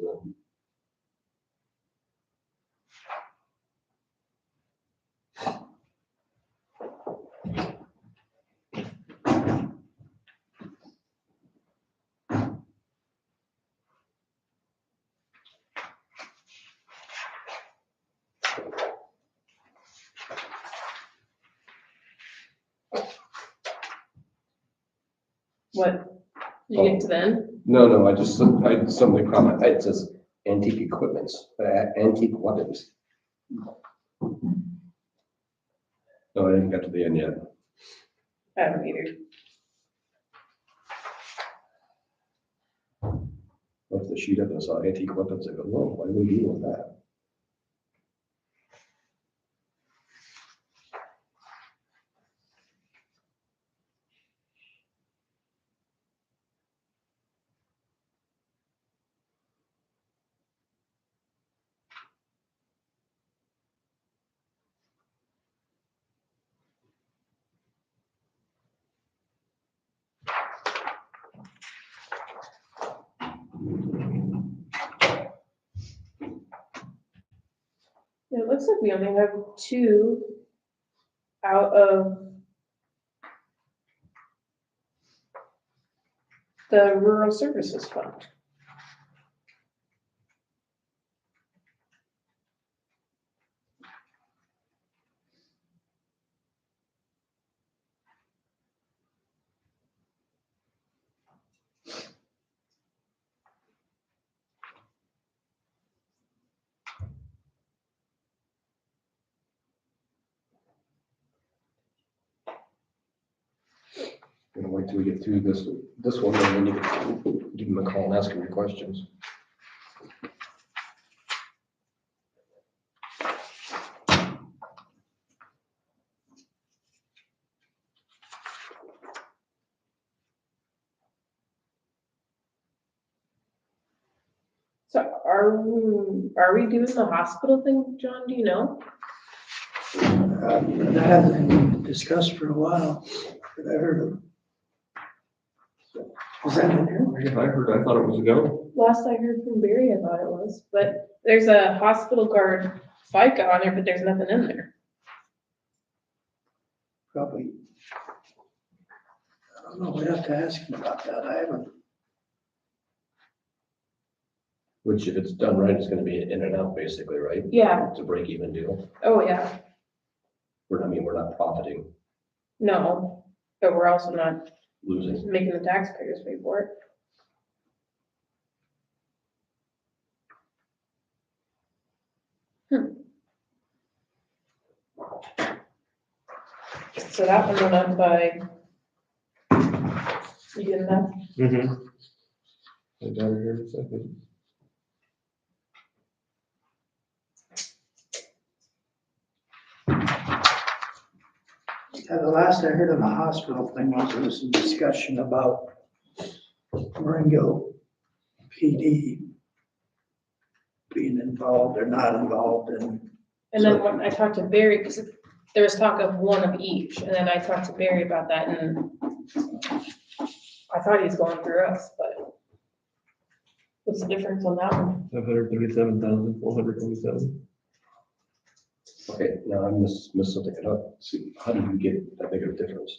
C: What, did you get to the end?
D: No, I something comment, it says antique equipments, antique weapons. No, I didn't get to the end yet.
C: I haven't either.
D: Left the sheet up and saw antique weapons, I go, whoa, why do we deal with that?
C: It looks like we only have 2 out of the rural services fund.
D: Gonna wait till we get through this one, and then you can give them a call and ask them your questions.
C: So are we doing the hospital thing, John, do you know?
E: That hasn't been discussed for a while, that I heard of. Was that in here?
B: I thought it was a go.
C: Last I heard from Barry, I thought it was, but there's a hospital guard FICA on there, but there's nothing in there.
E: Probably. I don't know, we'd have to ask him about that, I haven't.
D: Which if it's done right, it's gonna be in and out basically, right?
C: Yeah,
D: It's a break even deal.
C: oh yeah,
D: We're not profiting,
C: no, but we're also not
D: losing.
C: making the taxpayers pay for it. So that one went up by, you getting that?
B: Mm-hmm. I got it here in a second.
E: The last I heard of the hospital thing was there was some discussion about Marengo PD being involved or not involved in.
C: And then when I talked to Barry, because there was talk of one of each, and then I talked to Barry about that, and I thought he was going through us, but what's the difference on that one?
B: 537,427.
D: Okay, now I missed something up. See, how do you get that big of a difference?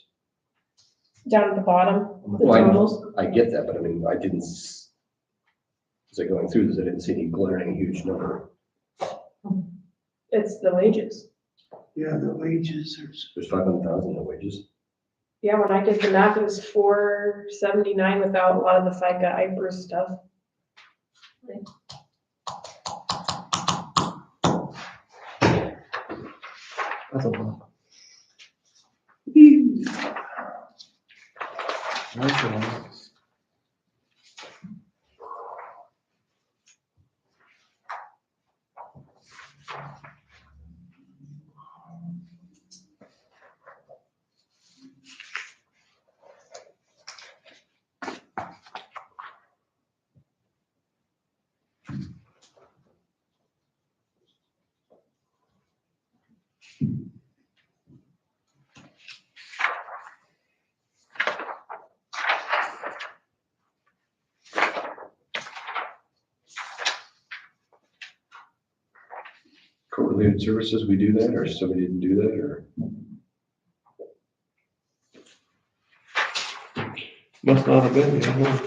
C: Down at the bottom, the
D: Well,
C: totals.
D: I get that, but I mean, as I going through this, I didn't see any glaring huge number.
C: It's the wages.
E: Yeah, the wages,
D: There's 500,000 in wages.
C: Yeah, when I did the math, it was 479 without a lot of the FICA IPER stuff.
B: That's a lot. That's a lot.
D: Court-related services, we do that, or somebody didn't do that, or?
B: Must not have been, yeah.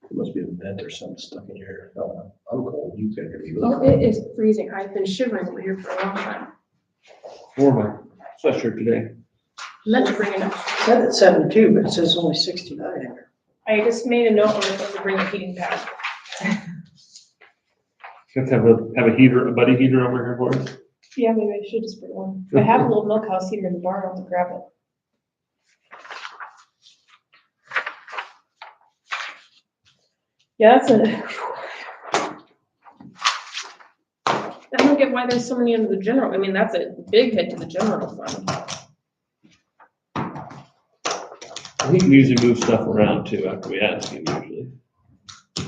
D: It must be in the vent or something stuck in your, I'm cold, you could be
C: Oh,
D: really
C: it is freezing. I've been shivering over here for a long time.
B: For my sweatshirt today.
C: Meant to bring it up.
E: It said it's 72, but it says only 69 here.
C: I just made a note on it to bring a heating pad.
B: You have to have a heater, a buddy heater over here for us.
C: Yeah, maybe I should just bring one. I have a little milk house heater in the barn. I'll have to grab it. Yeah, that's a. I don't get why there's so many under the general. I mean, that's a big hit to the general fund.
B: He can usually move stuff around too after we ask him usually,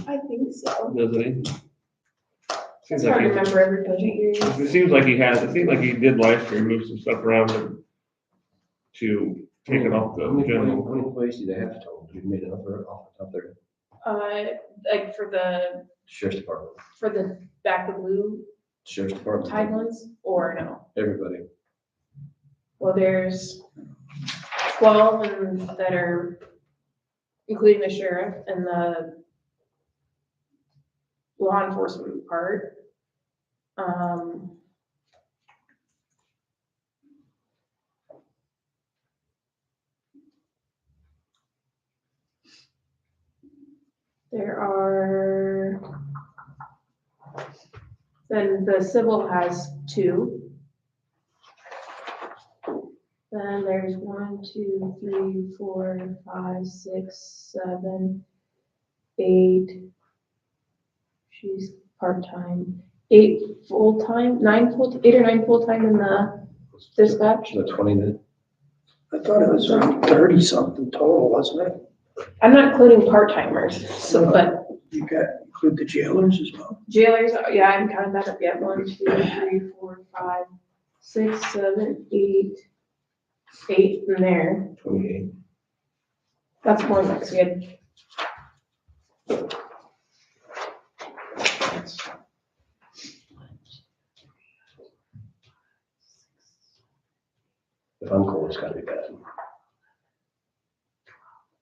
C: I think so.
B: doesn't he?
C: It's
B: Seems
C: hard
B: like
C: to remember every budget year.
B: it seems like he has, it seemed like he did last year, move some stuff around to take it off
D: How
B: the
D: many
B: general.
D: employees do they have total? You made it up there, off the top there,
C: Like for the back the blue
D: sheriff's department?
C: tide ones, or no?
D: Everybody.
C: Well, there's 12 and that are, including the sheriff and the law enforcement part. There are, then the civil has 2. Then there's 1, 2, 3, 4, 5, 6, 7, 8. She's part-time. 8 full-time, 8 or 9 full-time in the dispatch.
D: The 20 minute.
E: I thought it was around 30 something total, wasn't it?
C: I'm not including part-timers, so, but
E: You got, include the jailers as well?
C: jailers, yeah, I haven't counted that up yet. 1, 2, 3, 4, 5, 6, 7, 8. 8 in there.
D: 28.
C: That's more than, 'cause we had.
D: If I'm cold, it's gotta be bad.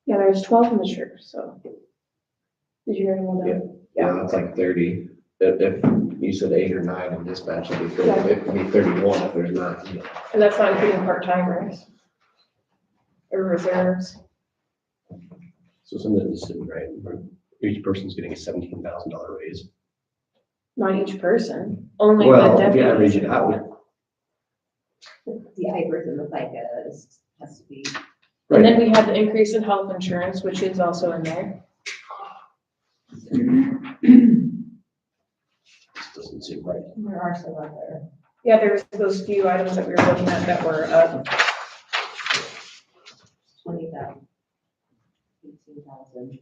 C: Yeah, there's 12 in the sheriff, so. Did you hear anyone else?
F: Yeah, that's like 30. If you said 8 or 9 in dispatch, it'd be 30, it'd be 31 if there's 9.
C: And that's not including part-timers. Or reserves.
D: So something is sitting right, each person's getting a $17,000 raise.
C: Not each person, only the
D: Well, if you average
C: deputies.
D: it out,
A: The IVers and the FICA has to be.
C: And then we had the increase in health insurance, which is also in there.
D: this doesn't seem right.
A: There are some other.
C: Yeah, there's those few items that we were looking at that were up.
A: 20,000. 18,000.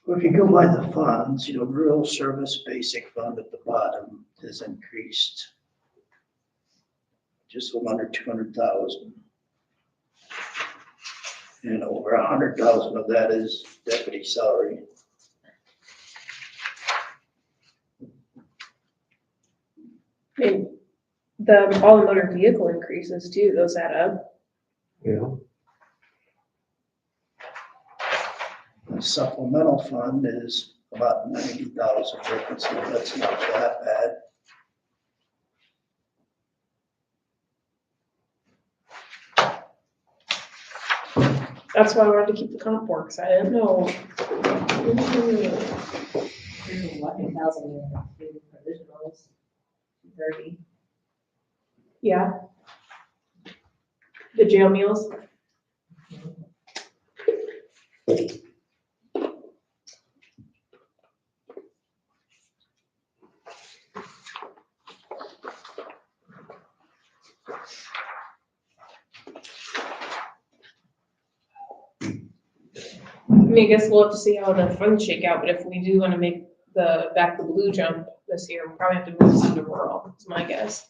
E: Well, if you go by the funds, rural service basic fund at the bottom has increased just a little under 200,000. And over 100,000 of that is deputy salary.
C: I mean, all the motor vehicle increases too, those add up.
B: Yeah.
E: The supplemental fund is about 90,000 difference, so that's not that bad.
C: That's why I wanted to keep the comp board, because I didn't know.
A: There's 11,000 in provisionals. 30.
C: Yeah. The jail meals. I mean, I guess we'll have to see how the funds shake out, but if we do want to make the back the blue jump this year, we'll probably have to move some to rural, is my guess.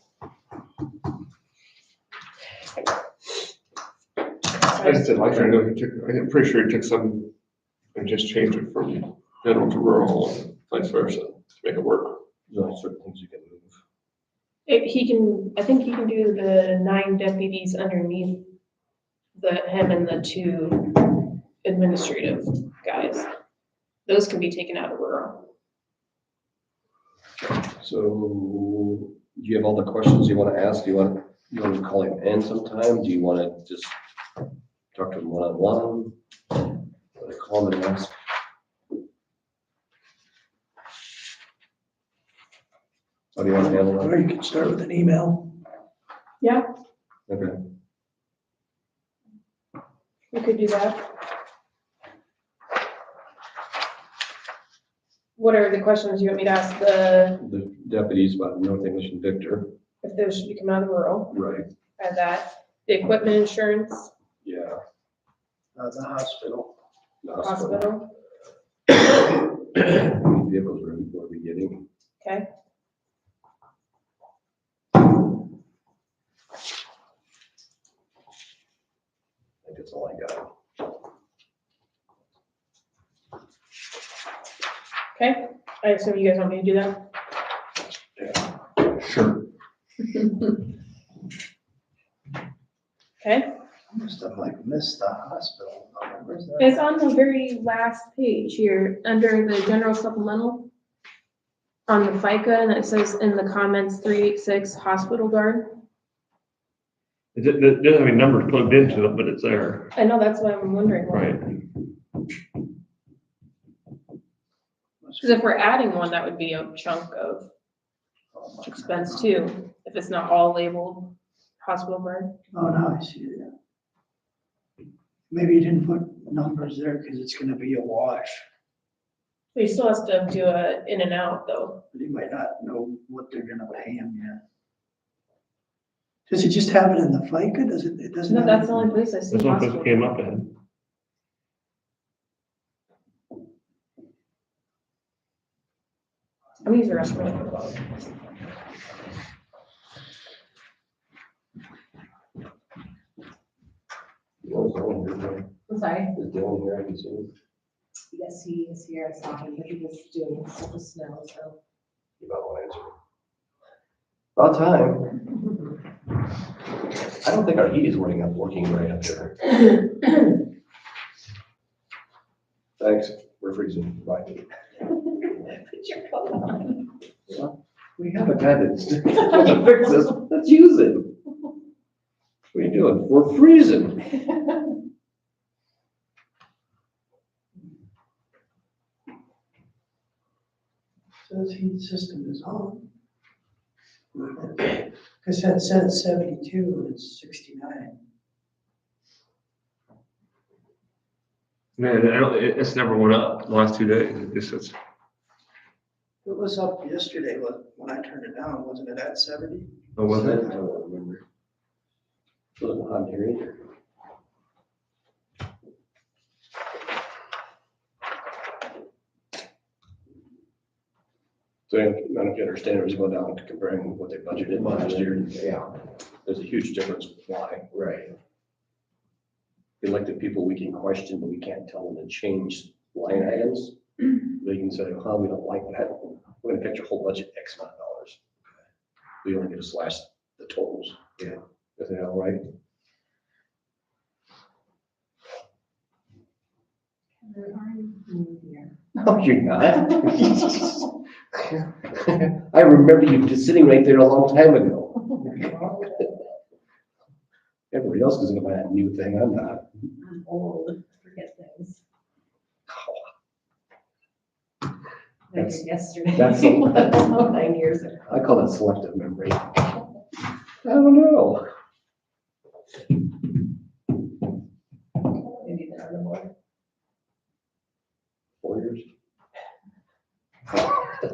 B: I just did like, I'm pretty sure he took some and just changed it from general to rural and vice versa to make it work.
D: There's only certain things you can move.
C: I think he can do the 9 deputies underneath him and the 2 administrative guys. those can be taken out of rural.
D: So, do you have all the questions you want to ask? Do you want to call him in sometime? Do you want to just talk to him one-on-one? Want to call him and ask? How do you want to handle that?
E: Or you can start with an email.
D: Okay.
C: We could do that. What are the questions you want me to ask
D: The deputies about North English and Victor.
C: if those should be coming out of the rural?
D: Right.
C: Add that. The equipment insurance,
D: Yeah.
E: The hospital.
D: The hospital.
C: hospital,
D: Vehicles we're getting.
C: okay?
D: I think that's all I got.
C: Okay, I assume you guys want me to do that?
B: Sure.
C: Okay,
H: I must have like missed the hospital. Where's that?
C: it's on the very last page here, under the general supplemental. On the FICA, and it says in the comments, 386 hospital guard.
B: It doesn't have any numbers plugged into it, but it's there.
C: I know, that's what I'm wondering.
B: Right.
C: Because if we're adding one, that would be a chunk of expense too, if it's not all labeled hospital guard.
E: Oh, now I see that. Maybe you didn't put numbers there because it's gonna be a wash.
C: But he still has to do a in and out though.
E: But you might not know what they're gonna pay him yet. Does it just have it in the FICA? Does it, it doesn't?
C: No,
E: have
C: that's
E: it-
C: the only place I see
B: That's one place it
C: hospital.
B: came up in.
C: I mean, these are estimated for both.
A: I'm sorry.
D: Is Dylan here? I can see him.
A: Yes, he is here. I saw him, but he was doing stuff with snow, so.
D: You might want to answer. About time. I don't think our heat is working right up there. Thanks. We're freezing. Bye.
A: Put your coat on.
D: We have a guy that's going to fix this. Let's use it. What are you doing? We're freezing.
E: Says heat system is on. Cause that says 72 and it's 69.
B: Man, it's never went up the last 2 days. It's
E: It was up yesterday, but when I turned it down, wasn't it at 70?
B: oh, was
D: I
B: it?
D: don't remember. Wasn't hot here either. So I don't know if you understand, it was going down to comparing what they budgeted last year. Yeah. There's a huge difference. Why? Right. Elected people we can question, but we can't tell them to change line items. They can say, oh, we don't like that. We're gonna cut your whole budget X amount of dollars. We only get to slash the totals. Yeah. Is that all right? No, you're not. I remember you just sitting right there a long time ago. Everybody else is gonna buy that new thing, I'm not.
A: I'm old, forget things. Like
D: That's-
A: yesterday.
D: that's a-
A: 9 years ago.
D: I call that selective memory. I don't know.
A: Maybe they're on the board.
D: 4 years?
C: I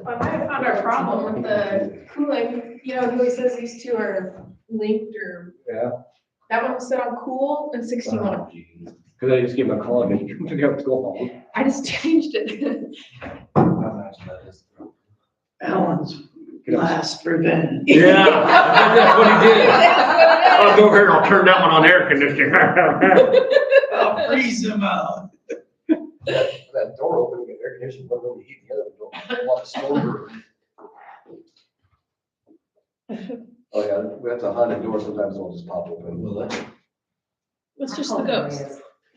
C: might have found our problem with the cooling, you know, he always says these two are linked or,
D: Yeah.
C: that one was set on cool and 61.
D: Cause I just gave him a call and you have to go home.
C: I just changed it.
E: Alan's last revenge.
B: Yeah, that's what he did. I'll go over here and I'll turn that one on air conditioning.
E: I'll freeze him out.
D: That door open, get air conditioning, but really heat the other door. A lot of smoke. Oh yeah, we have to haunted door, sometimes it'll just pop open. Will it?
C: It's just the ghost.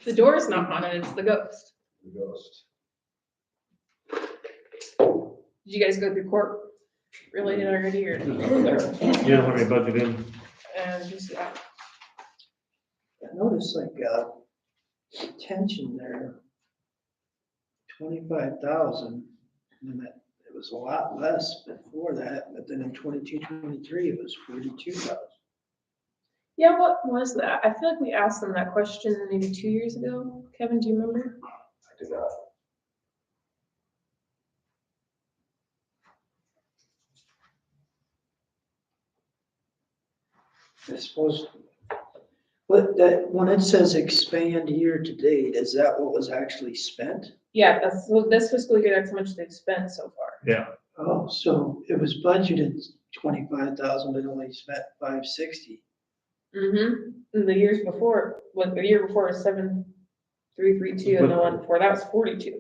C: The door is not haunted, it's the ghost.
D: The ghost.
C: Did you guys go through court related already or?
B: You don't have any budget in.
C: Just,
E: I noticed tension there, 25,000, and that, it was a lot less before that, but then in 22-23 it was 42,000.
C: yeah, what was that? I feel like we asked them that question maybe 2 years ago. Kevin, do you remember?
D: I do not.
E: I suppose, but that, when it says expand year to date, is that what was actually spent?
C: Yeah, that's, well, this fiscal year, that's how much they've spent so far.
B: Yeah.
E: Oh, so it was budgeted 25,000, but only spent 560.
C: Mm-hmm. And the years before, the year before was 7,332, and the one before that was 42.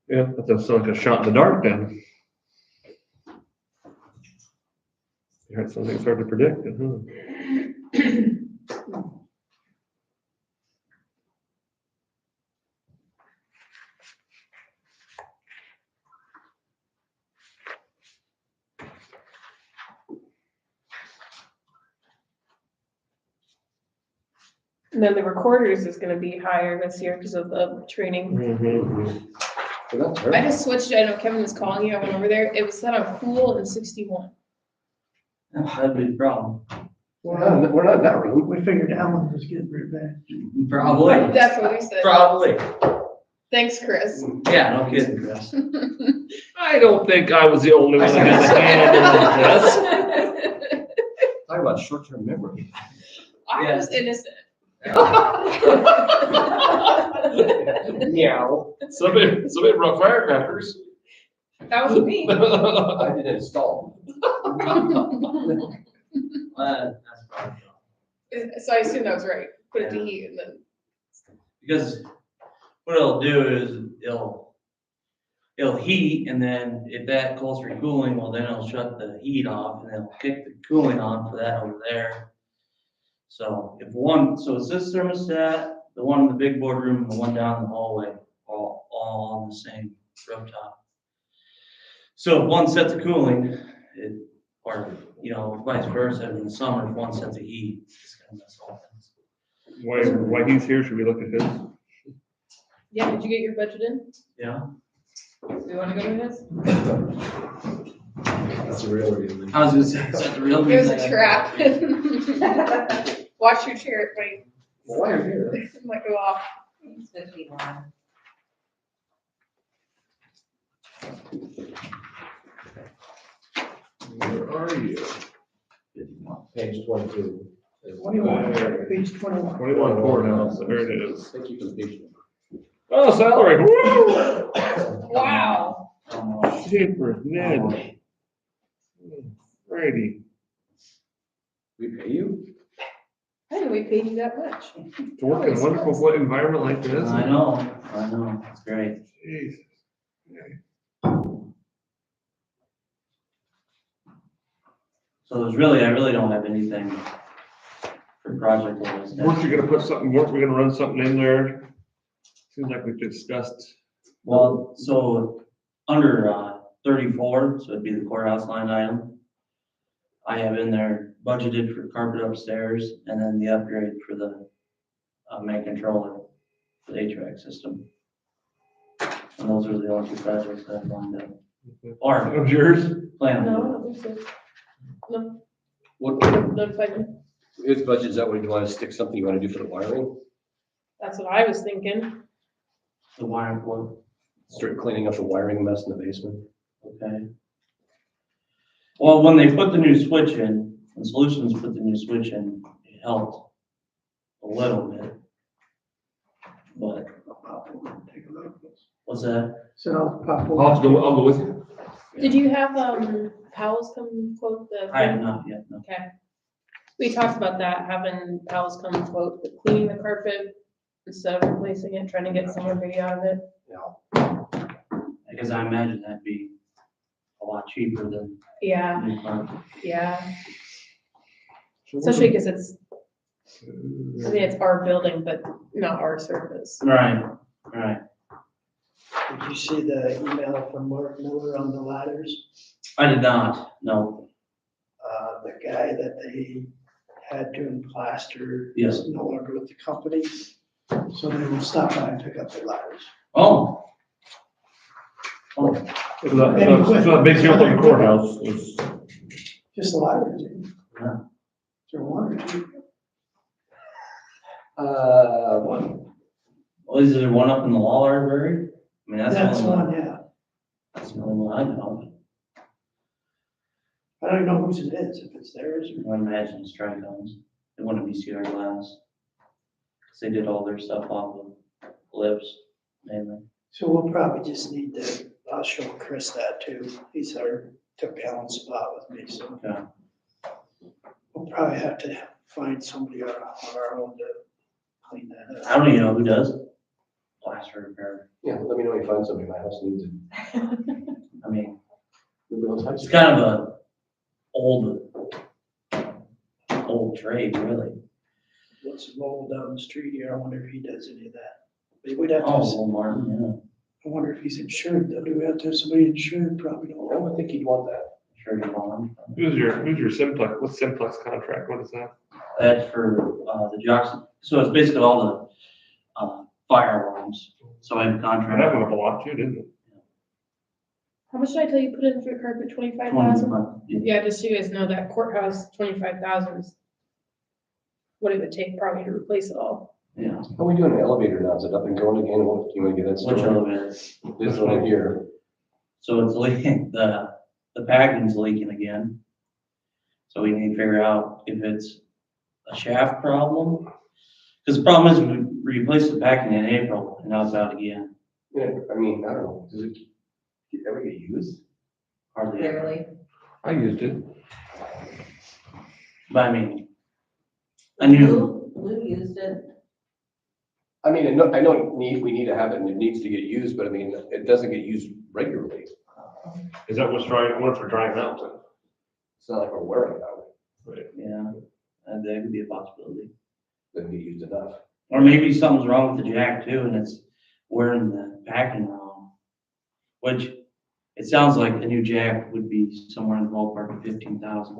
B: Yeah, but that's like a shot in the dark then. You had something hard to predict, huh?
C: And then the recorders is gonna be higher this year because of the training.
B: Mhm.
D: They're not
C: I
D: terrible.
C: just switched, I know Kevin was calling you, I went over there, it was set on cool and 61.
I: That'd be the problem.
D: We're not in that room.
E: We figured Alan was getting revenge.
I: Probably,
C: That's what we said.
I: probably.
C: Thanks, Chris.
I: Yeah, no kidding, Chris.
B: I don't think I was the only one that had a hand in this.
D: Talk about short-term memory.
C: I was innocent.
D: Meow.
B: Somebody brought firecrackers.
C: That was me.
D: I didn't install.
I: That's probably.
C: So I assume that was right. Put it to heat and then.
I: Because what it'll do is it'll heat, and then if that calls for cooling, well, then it'll shut the heat off and it'll kick the cooling on for that over there. So so it's this thermostat, the one in the big boardroom, and the one down the hallway, all on the same rooftop. So if one sets of cooling, or, vice versa, in the summer, if one sets of heat, it's gonna mess all things.
B: Why he's here, should we look at his?
C: Yeah, did you get your budget in?
I: Yeah.
C: Do you wanna go to his?
F: That's a real reason.
I: I was gonna say, is that the real
C: It was
I: reason?
C: a trap. Watch your chair, it might,
D: Well, while you're here,
C: it might go off.
A: It's 51.
B: Where are you?
D: page 22.
E: 21, page 21.
B: 21 courthouse, there it is.
D: Thank you for the page number.
B: Oh, salary, woo!
C: Wow.
B: Super, Ned. Brady.
D: We pay you?
C: I didn't know we paid you that much.
B: To work in a wonderful environment like this.
I: I know, it's great.
B: Jeez.
I: So I really don't have anything for project wise.
B: Weren't you weren't we gonna run something in there? Seems like we discussed.
I: Well, so under 34, so it'd be the courthouse line item. I have in there budgeted for carpet upstairs and then the upgrade for the main controller for the HVAC system. And those are the only two projects that I've lined up. Or
B: Of yours?
I: plan on
C: No, I
I: doing.
C: don't think so. No,
D: What,
C: notified me.
D: his budget, is that what you want to stick something you want to do for the wiring?
C: That's what I was thinking.
I: The wire cord,
D: Start cleaning up the wiring mess in the basement?
I: okay. Well, when they put the new switch in, when Solutions put the new switch in, it helped a little bit. But
E: Take a look.
I: what's that?
E: So I'll pop over.
B: I'll go with you.
C: Did you have, Powell's come quote the?
I: I have not yet, no.
C: Okay. We talked about that, having Powell's come quote the cleaning the carpet instead of replacing it, trying to get some more out of it.
I: Because I imagine that'd be a lot cheaper than
C: Yeah,
I: new carpet.
C: yeah, especially because it's, I mean, it's our building, but not our service.
I: Right, right.
E: Did you see the email from Mark Miller on the ladders?
I: I did not, no.
E: The guy that they had doing plaster
I: Yes.
E: is no longer with the company. So they will stop by and pick up their ladders.
I: Oh. Oh,
B: It's not a big deal for the courthouse, it's,
E: Just the ladders.
I: Yeah.
E: Is there one or two?
D: One.
I: well, is there one up in the Law Library? I mean, that's
E: That's
I: the only
E: one,
I: one,
E: yeah.
I: that's the only one I know.
E: I don't know whose it is, if it's theirs or.
I: I imagine it's Triton's. It wouldn't be Sierra Glass. Cause they did all their stuff off of Lips mainly.
E: So we'll probably just need to, I'll show Chris that too. He's took Alan's spot with me, so.
I: Okay.
E: We'll probably have to find somebody on our own to clean that up.
I: I don't even know who does plaster repair.
D: Yeah, let me know if you find somebody in my house who needs it.
I: I mean,
D: Maybe I'll touch
I: it's
D: it.
I: kind of a old trade, really.
E: What's rolled down the street here, I wonder if he does any of that. But we'd have to,
I: Oh, well, Martin,
E: I wonder if he's insured though. Do we have to have somebody insured? Probably
D: I
E: don't.
D: would think he'd want that.
I: yeah, sure you want.
B: who's your Simplex, what's Simplex contract, what is that?
I: That's for, the Jackson, so it's basically all the, fire alarms. So I have a
B: That
I: contract.
B: went up a lot too, didn't it?
C: How much did I tell you put in for the carpet? 25,000?
I: 25, yeah.
C: Yeah, just so you guys know that courthouse, 25,000 is what it would take probably to replace it all.
I: Yeah.
D: How are we doing the elevator now? Is it up and going again? What, do you want to get that
I: Which
D: started?
I: elevator?
D: This one in here.
I: So it's leaking, the packing's leaking again. So we need to figure out if it's a shaft problem. Because the problem is we replaced the packing in April and now it's out again.
D: Yeah, I mean, I don't know, does it ever get used?
I: Hardly ever.
B: I used it.
I: But I mean, I knew,
A: Lou used it.
D: I mean, I know we need to have it and it needs to get used, but I mean, it doesn't get used regularly.
B: Is that what's for drying out then?
D: It's not like we're wearing it out,
I: yeah, that could be a possibility.
D: doesn't get used enough.
I: Or maybe something's wrong with the jack too and it's wearing the packing wrong. Which, it sounds like a new jack would be somewhere in the ballpark of 15,000.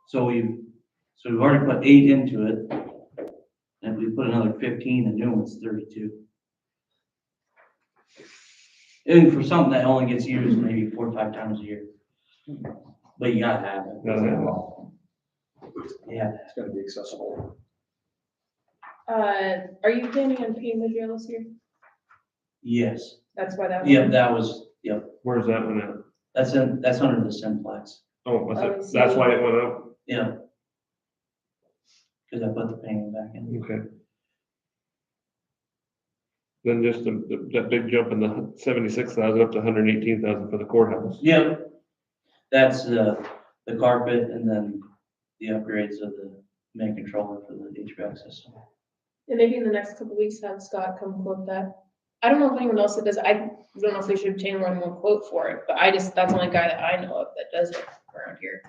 I: So we've already put 8 into it. And if we put another 15, the new one's 32. And for something that only gets used maybe 4 or 5 times a year. But you gotta have it.
B: Gotta have
I: Yeah.
D: It's gotta be accessible.
C: Are you planning on painting the jail this year?
I: Yes.
C: That's why that.
I: Yep, that was, yep.
B: Where's that one at?
I: That's under the Simplex.
B: Oh,
C: Oh,
B: that's why it went up,
I: Yeah. Cause I put the painting back in.
B: okay. Then just that big jump in the 76,000 up to 118,000 for the courthouse.
I: Yep. That's the carpet and then the upgrades of the main controller for the HVAC system.
C: And maybe in the next couple weeks have Scott come quote that. I don't know if anyone else that does, I don't know if we should obtain one more quote for it, but that's the only guy that I know of that does it around here.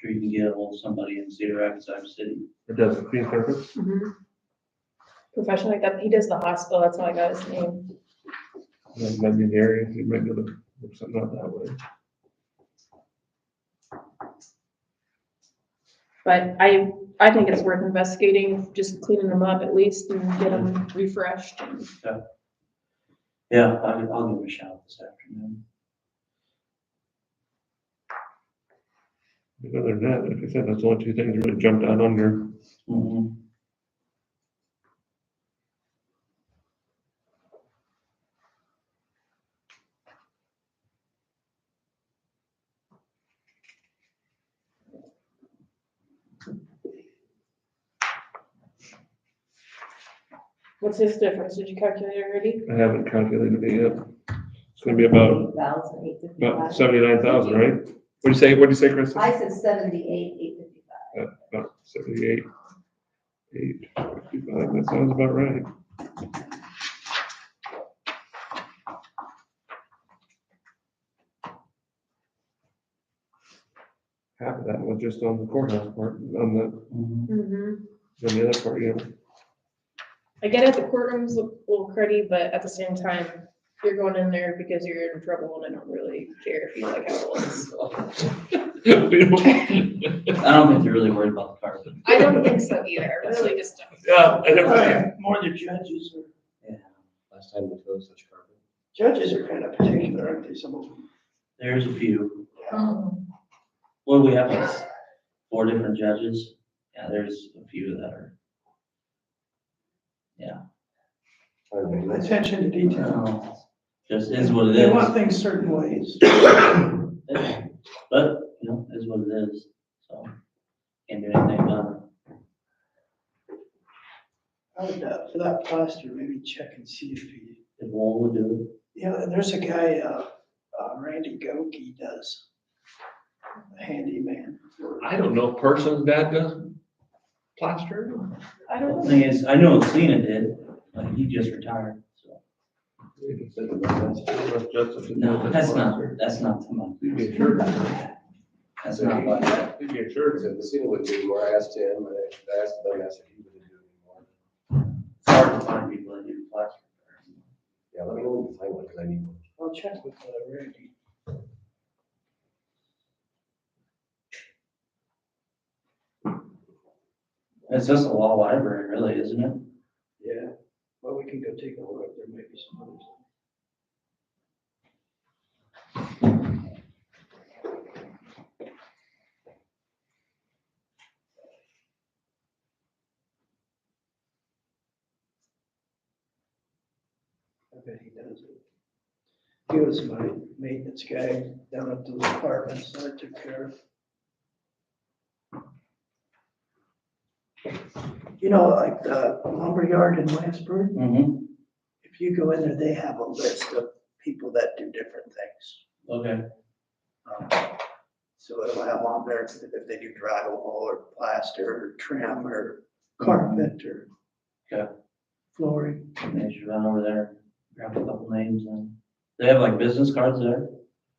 I: Sure you can get a hold of somebody in Cedar Rapids, Iowa City.
B: It does clean carpets?
C: Professional like that, he does the hospital, that's how I got his name.
B: That might be in the area, you might be able to work something out that way.
C: But I think it's worth investigating, just cleaning them up at least and get them refreshed.
I: Yeah, I'll give him a shout this afternoon.
B: Other than that, like I said, that's the only two things that really jumped out on your,
I: Mhm.
C: What's his difference? Did you calculate it already?
B: I haven't calculated it yet. It's gonna be about
A: 8,855.
B: 79,000, right? What'd you say, Chris?
A: I said 78,855.
B: About 78, 855, that sounds about right. Half of that was just on the courthouse part, on
I: Mhm.
C: Mm-hmm.
B: the other part, you know.
C: I get it, the courtrooms look a little cruddy, but at the same time, you're going in there because you're in trouble and I don't really care if you like how it looks.
I: I don't think they're really worried about the carpet.
C: I don't think so either, I really just don't.
B: Yeah, I never,
E: More the judges are,
D: Last time we closed such carpet.
E: judges are kind of particular, aren't they, some of them?
I: There's a few.
C: Um,
I: Well, we have like 4 different judges. Yeah, there's a few that are.
E: Attention to detail.
I: Just is what it
E: They
I: is.
E: want things certain ways.
I: But, you know, is what it is, so. Can't do anything about
E: I would, for that plaster, maybe check and see if he,
I: it. If Wall would do
E: yeah, there's a guy, Randy Goki does. A handyman.
B: I don't know, person's dad does plaster?
C: I
I: it.
C: don't
I: The
C: know.
I: thing is, I know Cena did, but he just retired, so. No, that's not too much.
B: You'd be insured.
I: That's not much.
B: You'd be insured.
D: The city would do more. I asked him, I asked them, I said he wouldn't do anymore.
I: It's hard to find people that do plaster.
D: Yeah, let me know when you find one, because I need one.
E: I'll check with Randy.
I: It's just a law library, really, isn't it?
E: Yeah, well, we can go take a look, there may be some others. I bet he does it. He was my maintenance guy down at the apartments that I took care of. You know, like the lumberyard in Williamsburg,
I: Mm-hmm.
E: if you go in there, they have a list of people that do different things.
I: Okay.
E: So it'll have on there if they do drywall or plaster or trim or carpet or
I: Okay.
E: flooring.
I: They should run over there, grab a couple names and, they have like business cards there?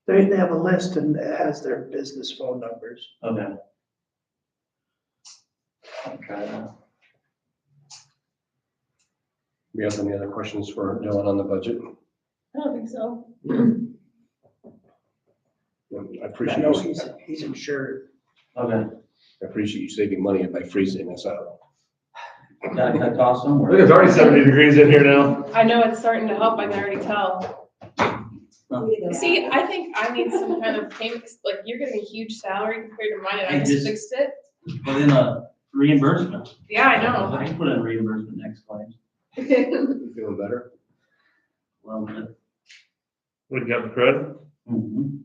E: They have a list and it has their business phone numbers.
I: Okay. I'll try that.
D: We have any other questions for Dylan on the budget?
C: I don't think so.
D: I
E: I
D: appreciate
E: know
D: you,
E: he's insured.
I: Okay,
D: I appreciate you saving money by freezing us out.
I: gotta cut costs somewhere.
B: Look, it's already 70 degrees in here now.
C: I know it's starting to help, I can already tell. See, I think I need some kind of payment, like, you're getting a huge salary compared to mine, and I just fixed it.
I: Put in a reimbursement.
C: Yeah, I
I: I
C: know.
I: can put in reimbursement next claim.
D: You feeling better?
I: Well, but,
B: What, you got the credit?
I: mhm.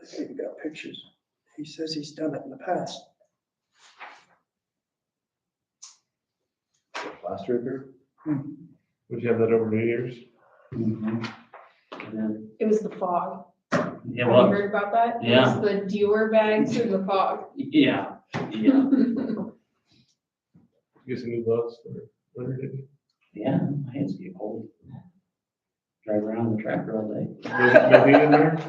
E: I think we got pictures. He says he's done it in the past.
D: Plaster repair?
B: Would you have that over New Year's?
I: Mhm. I did.
C: It was the fog.
I: Yeah,
C: Have you
I: well,
C: heard about that?
I: Yeah.
C: It was the dealer bags in the fog.
I: yeah.
B: Get some new gloves for winter, did you?
I: Yeah, my hands get cold. Drive around the tractor all day.
B: No heat in there?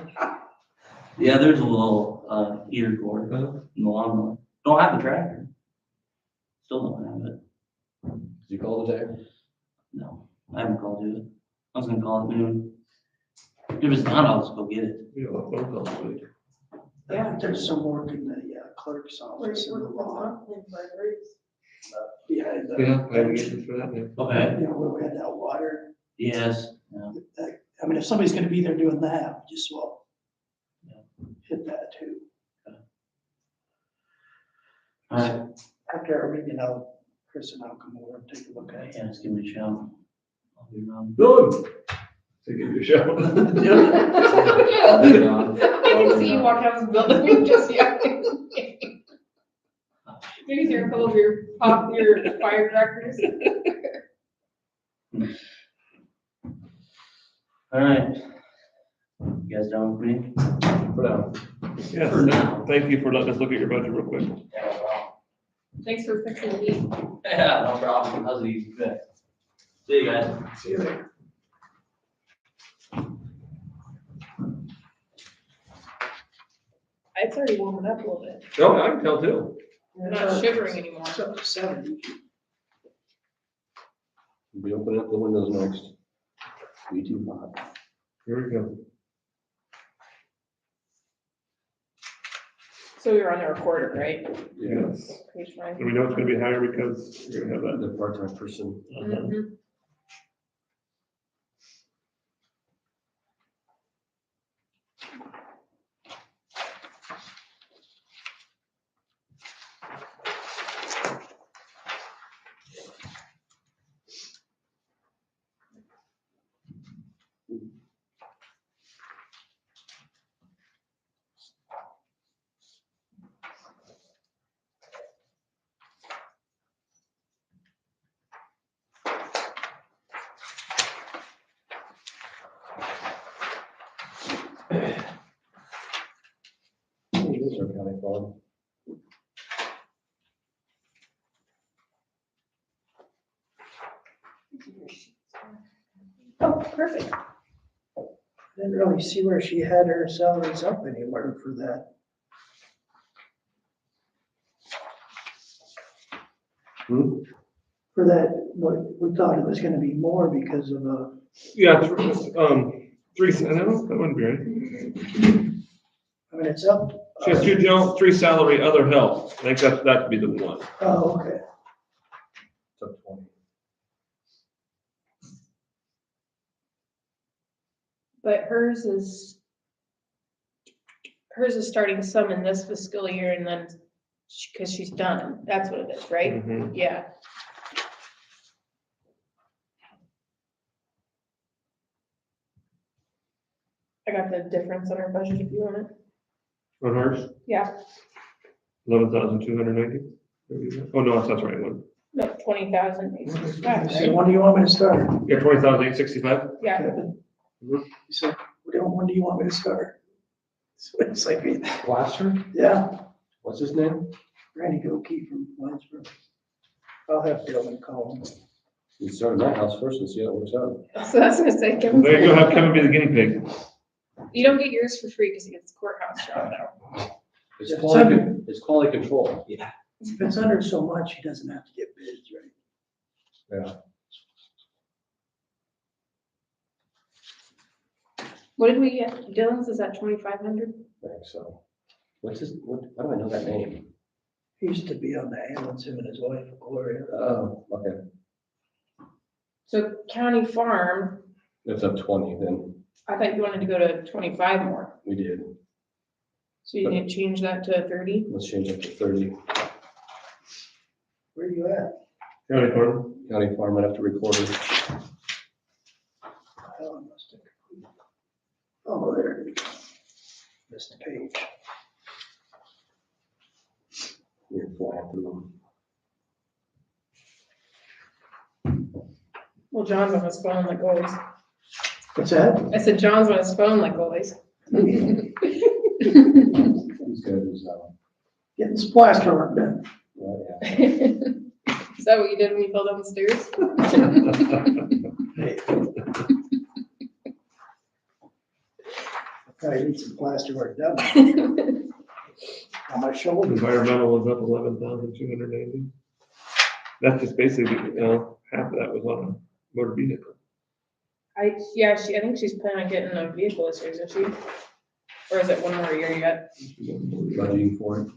I: Yeah, there's a little, heater cord in the lawnmower. Don't have the tractor. Still don't have it.
D: Did you call today?
I: No, I haven't called you. I was gonna call it noon. If it's not, I'll just go get it.
B: You know, phone calls, please.
E: I think there's some work in the clerk's office in the law behind the.
B: Yeah, I haven't used it for that now.
I: Okay.
E: You know, where we had that water.
I: Yes, yeah.
E: I mean, if somebody's gonna be there doing that, just well, hit that too.
I: All right,
E: After our meeting, Chris and I'll come over and take a look at it.
I: yeah, just give me a shout. I'll be around.
B: Good. To give you a show.
I: I'll be around.
C: I can see you walking out of the building and just yelling. Maybe you're full of your fire directors.
I: All right. You guys done with me?
D: For now.
B: Yes,
I: For now.
B: thank you for letting us look at your budget real quick.
I: Yeah, no problem.
C: Thanks for fixing the heat.
I: Yeah, no problem. That was an easy fix. See you guys.
E: See you later.
C: It's already warming up a little bit.
B: No, I can tell too.
C: I'm not shivering anymore.
E: It's up to 70.
D: We'll be opening up the windows next. Be too hot.
B: Here we go.
C: So we were on the recorder, right?
B: Yes.
C: Page five.
B: And we know it's gonna be higher because you're gonna have that.
D: The part-time person.
C: Mhm.
D: These are kind of fun.
C: Oh, perfect.
E: Didn't really see where she had her salaries up anywhere for that. For that, we thought it was gonna be more because of,
B: Yeah, three, I don't know, that wouldn't be right.
E: I mean, it's up.
B: She has two general, three salary, other help. I think that'd be the one.
E: Oh, okay.
D: It's up 20.
C: But hers is starting some in this fiscal year and then, because she's done, that's what it is, right?
B: Mhm.
C: Yeah. I got the difference on our budget if you want it.
B: On hers,
C: Yeah,
B: 11,290. Oh, no, that's the right one.
C: no, 20,000.
E: So when do you want me to start?
B: Yeah, 20,865.
C: Yeah,
E: So, when do you want me to start? So it's like,
D: Plaster?
E: yeah,
D: What's his name?
E: Randy Goki from Lansborough. I'll have Dylan call him.
D: We start at my house first and see how it works out.
C: so that's gonna say, Kevin,
B: There you go, have Kevin be the guinea pig.
C: you don't get yours for free because he gets courthouse job now.
D: It's quality control. Yeah.
E: If it's under so much, he doesn't have to get bids, right?
D: Yeah.
C: What did we get? Dylan's is at 2,500?
D: I think so. What's his, how do I know that name?
E: He used to be on the ambulance, him and his wife, Gloria.
D: Oh, okay.
C: So county farm,
D: It's up 20, then
C: I thought you wanted to go to 25 more.
D: we did.
C: So you need to change that to 30?
D: Let's change it to 30.
E: Where are you at?
B: County farm.
D: County farm, I'd have to record it.
E: Oh, I must have. Oh, there it is. Missed a page.
D: You're flying through
C: Well, John's on his phone like always.
E: What's that?
C: I said John's on his phone like always.
D: them. These guys,
E: Getting some plaster work done.
D: well, yeah.
C: Is that what you did when you fell down the stairs?
E: I need some plaster work done on my shoulder.
B: Environmental was up 11,280. That's just basically, half of that was on a motor vehicle.
C: I think she's planning on getting a vehicle this year, isn't she? Or is it one more year yet?
D: Budgeting for it.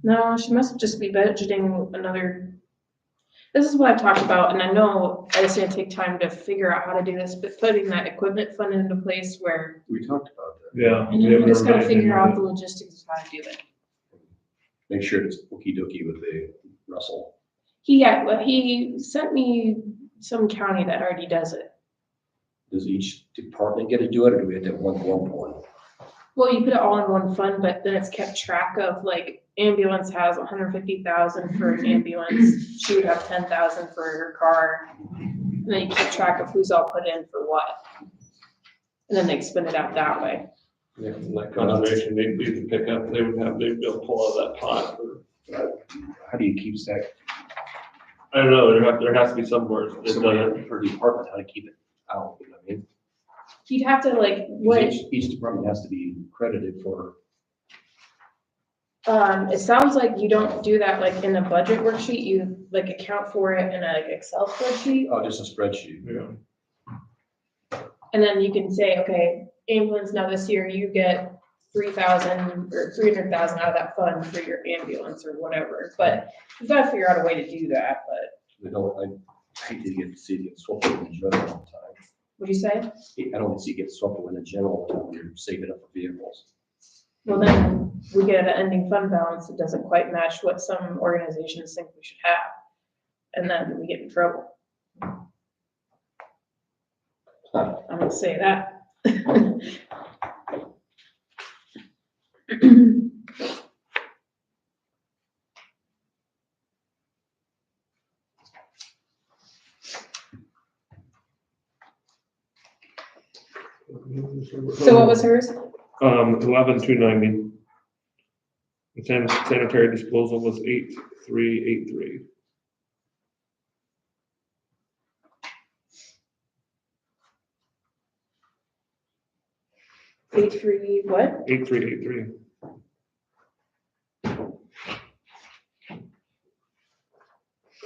C: No, she must just be budgeting another. This is what I've talked about, and I know it's gonna take time to figure out how to do this, but putting that equipment fund into place where,
D: We talked about that.
B: Yeah.
C: and you just gotta figure out the logistics of how to do it.
D: Make sure it's okey dokey with the Russell.
C: He sent me some county that already does it.
D: Does each department get to do it, or do we have to have one?
C: Well, you put it all in one fund, but then it's kept track of, like, ambulance has 150,000 for an ambulance, she would have 10,000 for her car. And then you keep track of who's all put in for what. And then they spend it out that way.
B: Yeah, and that conservation, they'd pick up, they'd be able to pull out of that pot.
D: How do you keep that
B: I don't know, there has to be somewhere that does it.
D: per department, how to keep it out, you know what I mean?
C: You'd have to, like,
D: 'Cause
C: what,
D: Each department has to be credited for,
C: It sounds like you don't do that like in a budget worksheet, you like account for it in a like, Excel spreadsheet.
D: Oh, just a spreadsheet.
B: Yeah.
C: And then you can say, okay, ambulance, now this year you get 3,000 or 300,000 out of that fund for your ambulance or whatever. But you've got to figure out a way to do that, but
D: We don't, I hate to see it get swept away in the general all the time.
C: what'd you say?
D: I don't want to see it get swept away in the general all the time when you're saving up for vehicles.
C: Well, then we get an ending fund balance that doesn't quite match what some organizations think we should have. And then we get in trouble. I'm gonna say that. So what was hers?
B: 11,290. The sanitary disposal was 8,383.
C: 83 what?
B: 8,383.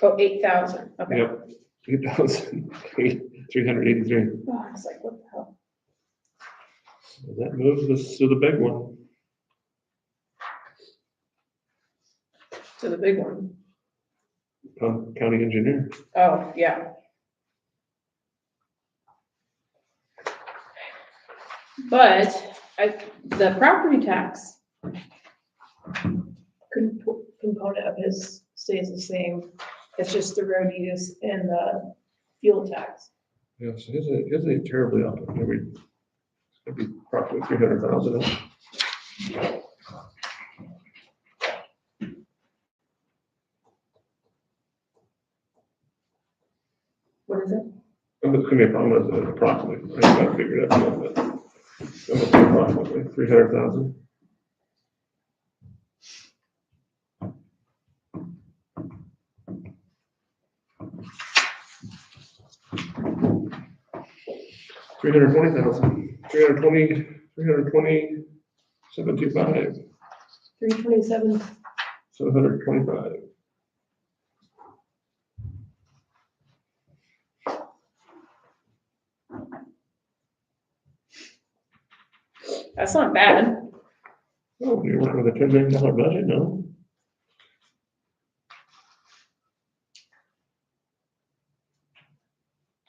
C: Oh, 8,000, okay.
B: Yep, 8,383.
C: Oh, I was like, what the hell?
B: That moves us to the big one.
C: To the big one.
B: County engineer.
C: Oh, yeah. But the property tax component of his stays the same. It's just the road use and the fuel tax.
B: Yes, his ain't terribly up. Maybe it's gonna be approximately 300,000.
C: What is it?
B: It's gonna be approximately. I gotta figure it out, but it's gonna be approximately 300,000. $320,000. 725.
C: 327.
B: 725.
C: That's not bad.
B: Oh, you're working with a $10 million budget, no?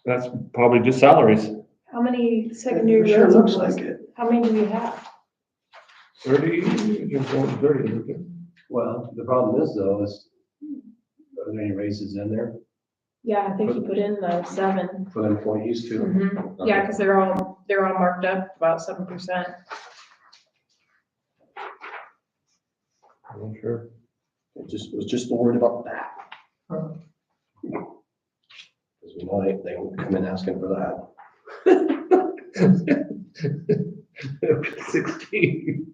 B: That's probably just salaries.
C: How many secondary
E: Sure
C: roads?
E: looks like it.
C: How many do we have?
B: 30, just going 30, isn't it?
D: Well, the problem is though, is are there any raises in there
C: Yeah, I think you put in the 7.
D: for the employees too?
C: Mhm. Yeah, because they're all marked up about 7%.
B: I'm sure.
D: Was just worried about that. Because we know they won't come in asking for that.
B: 16.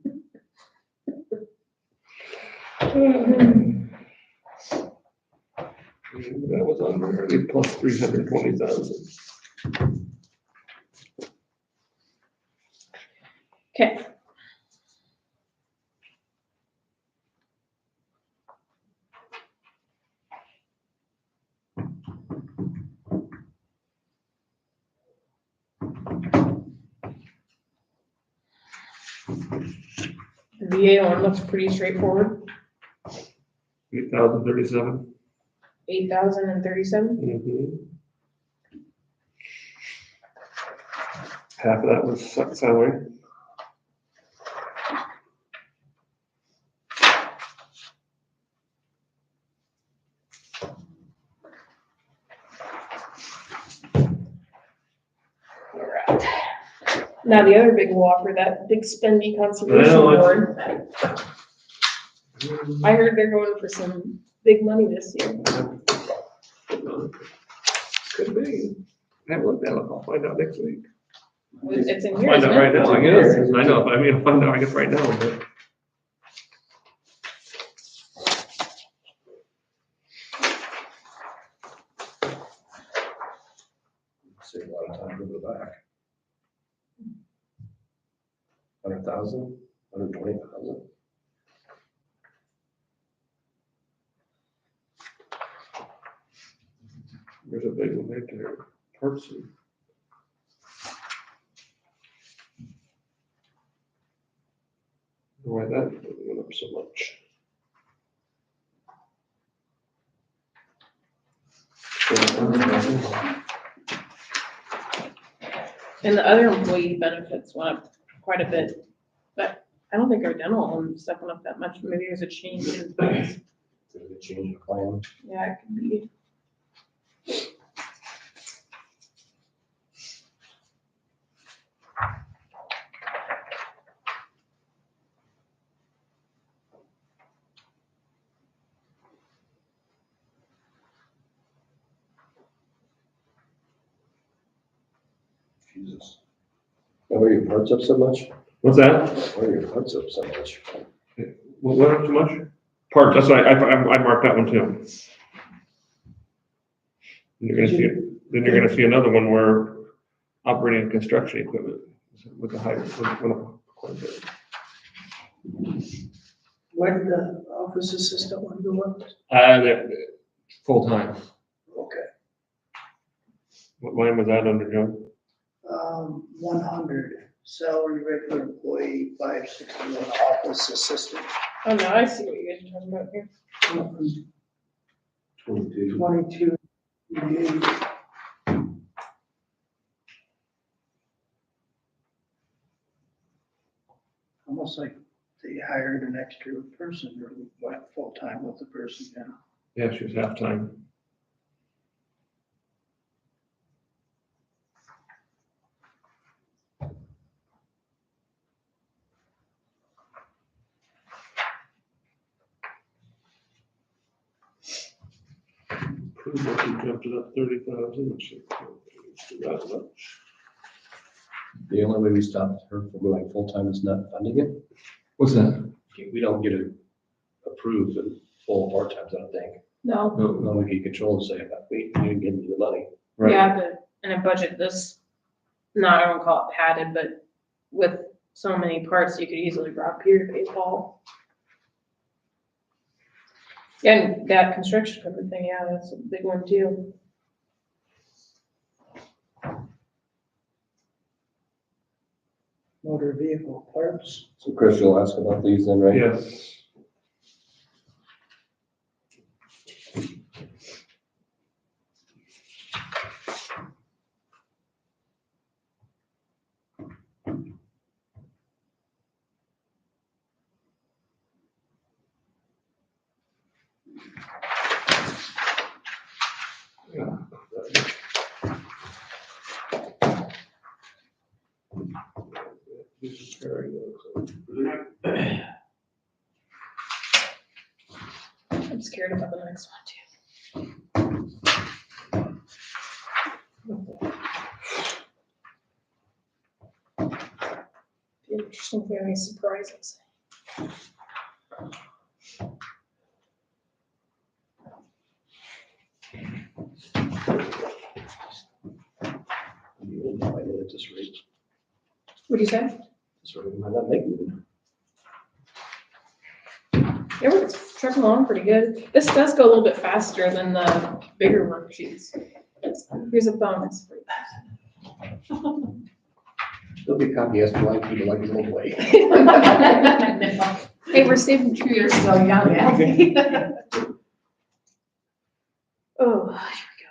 B: That was under, plus 320,000.
C: Okay. The VA one looks pretty straightforward,
B: 8,037.
C: 8,037.
B: Half of that was salary.
C: Alright. Now the other big whopper, that big spendy conservation
B: Well,
C: board. I heard they're going for some big money this year.
B: Could be. I haven't looked at it. I'll find out next week.
C: It's in
B: I'll
C: here,
B: find
C: isn't
B: out right
C: it?
B: now, I guess. I know, I mean, I'll find out, I guess, right now, but.
D: Save a lot of time to go back. 100,000, 120,000.
B: There's a big one right there, Parkson. Why that went up so much?
C: And the other employee benefits went up quite a bit, but I don't think our dental and stuff went up that much. Maybe there's a change in plans.
D: There's a change in plan.
C: Yeah, it could be.
D: Jesus. Why are your parts up so much?
B: What's that?
D: Why are your parts up so much?
B: What up too much? Parts, that's why I marked that one too. And you're gonna see, then you're gonna see another one where operating construction equipment with a higher, went up quite a bit.
E: Where did the office assistant one go up?
B: Full-time.
E: Okay.
B: What line was that under, Joe?
E: 100, salary regular employee, 561, office assistant.
C: Oh, no, I see what you guys are talking about here.
E: 22. Almost like they hired an extra person or went full-time with the person now.
B: Yeah, she was half-time. Improvement, we jumped it up 30,000, let's see. That much.
D: The only way we stopped her from going full-time is not funding it.
B: What's that?
D: We don't get it approved and full part-times, I don't think.
C: No.
D: No, we can control and say, we didn't give you the money.
B: Right.
C: Yeah, but in a budget this, no, I don't call it padded, but with so many parts, you could easily drop here to pay Paul. And that construction equipment thing, yeah, that's a big one too.
E: Motor vehicle parts.
D: So Chris, you'll ask about these then, right?
B: Yes. Yeah. This is carrying those.
C: I'm scared about the next one too. Be interesting if we have any surprises.
D: You might not at this rate.
C: What'd you say?
D: This rate might not make it.
C: Yeah, we're trucking along pretty good. This does go a little bit faster than the bigger worksheets. Here's a bonus for you.
D: There'll be a copy as to why people like it anyway.
C: Hey, we're saving trees.
A: You're so young, Abby.
C: Oh, here we go.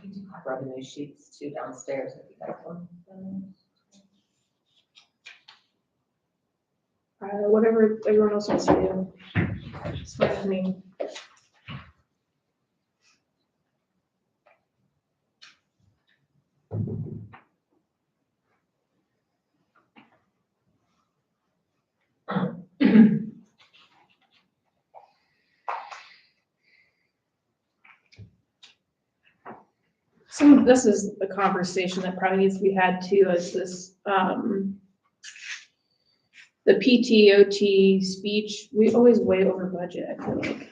A: We do have revenue sheets too downstairs if you guys want.
C: Whatever everyone else wants to do. It's fine with me. Some, this is the conversation that probably needs to be had too, is this, the PT, OT, speech, we always way over budget, I feel like.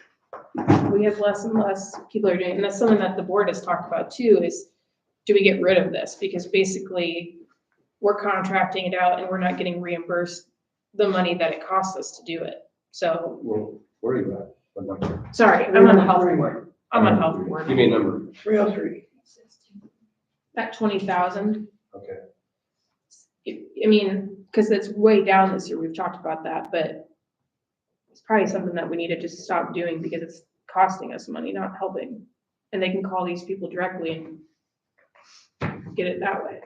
C: We have less and less people are doing, and that's something that the board has talked about too, is do we get rid of this? Because basically, we're contracting it out and we're not getting reimbursed the money that it costs us to do it. So,
D: Well, where are you at? What number?
C: sorry, I'm on the health board. I'm on health board.
D: Give me a number.
E: 303.
C: At 20,000.
D: Okay.
C: I mean, because it's way down this year, we've talked about that, but it's probably something that we need to just stop doing because it's costing us money, not helping. And they can call these people directly and get it that way.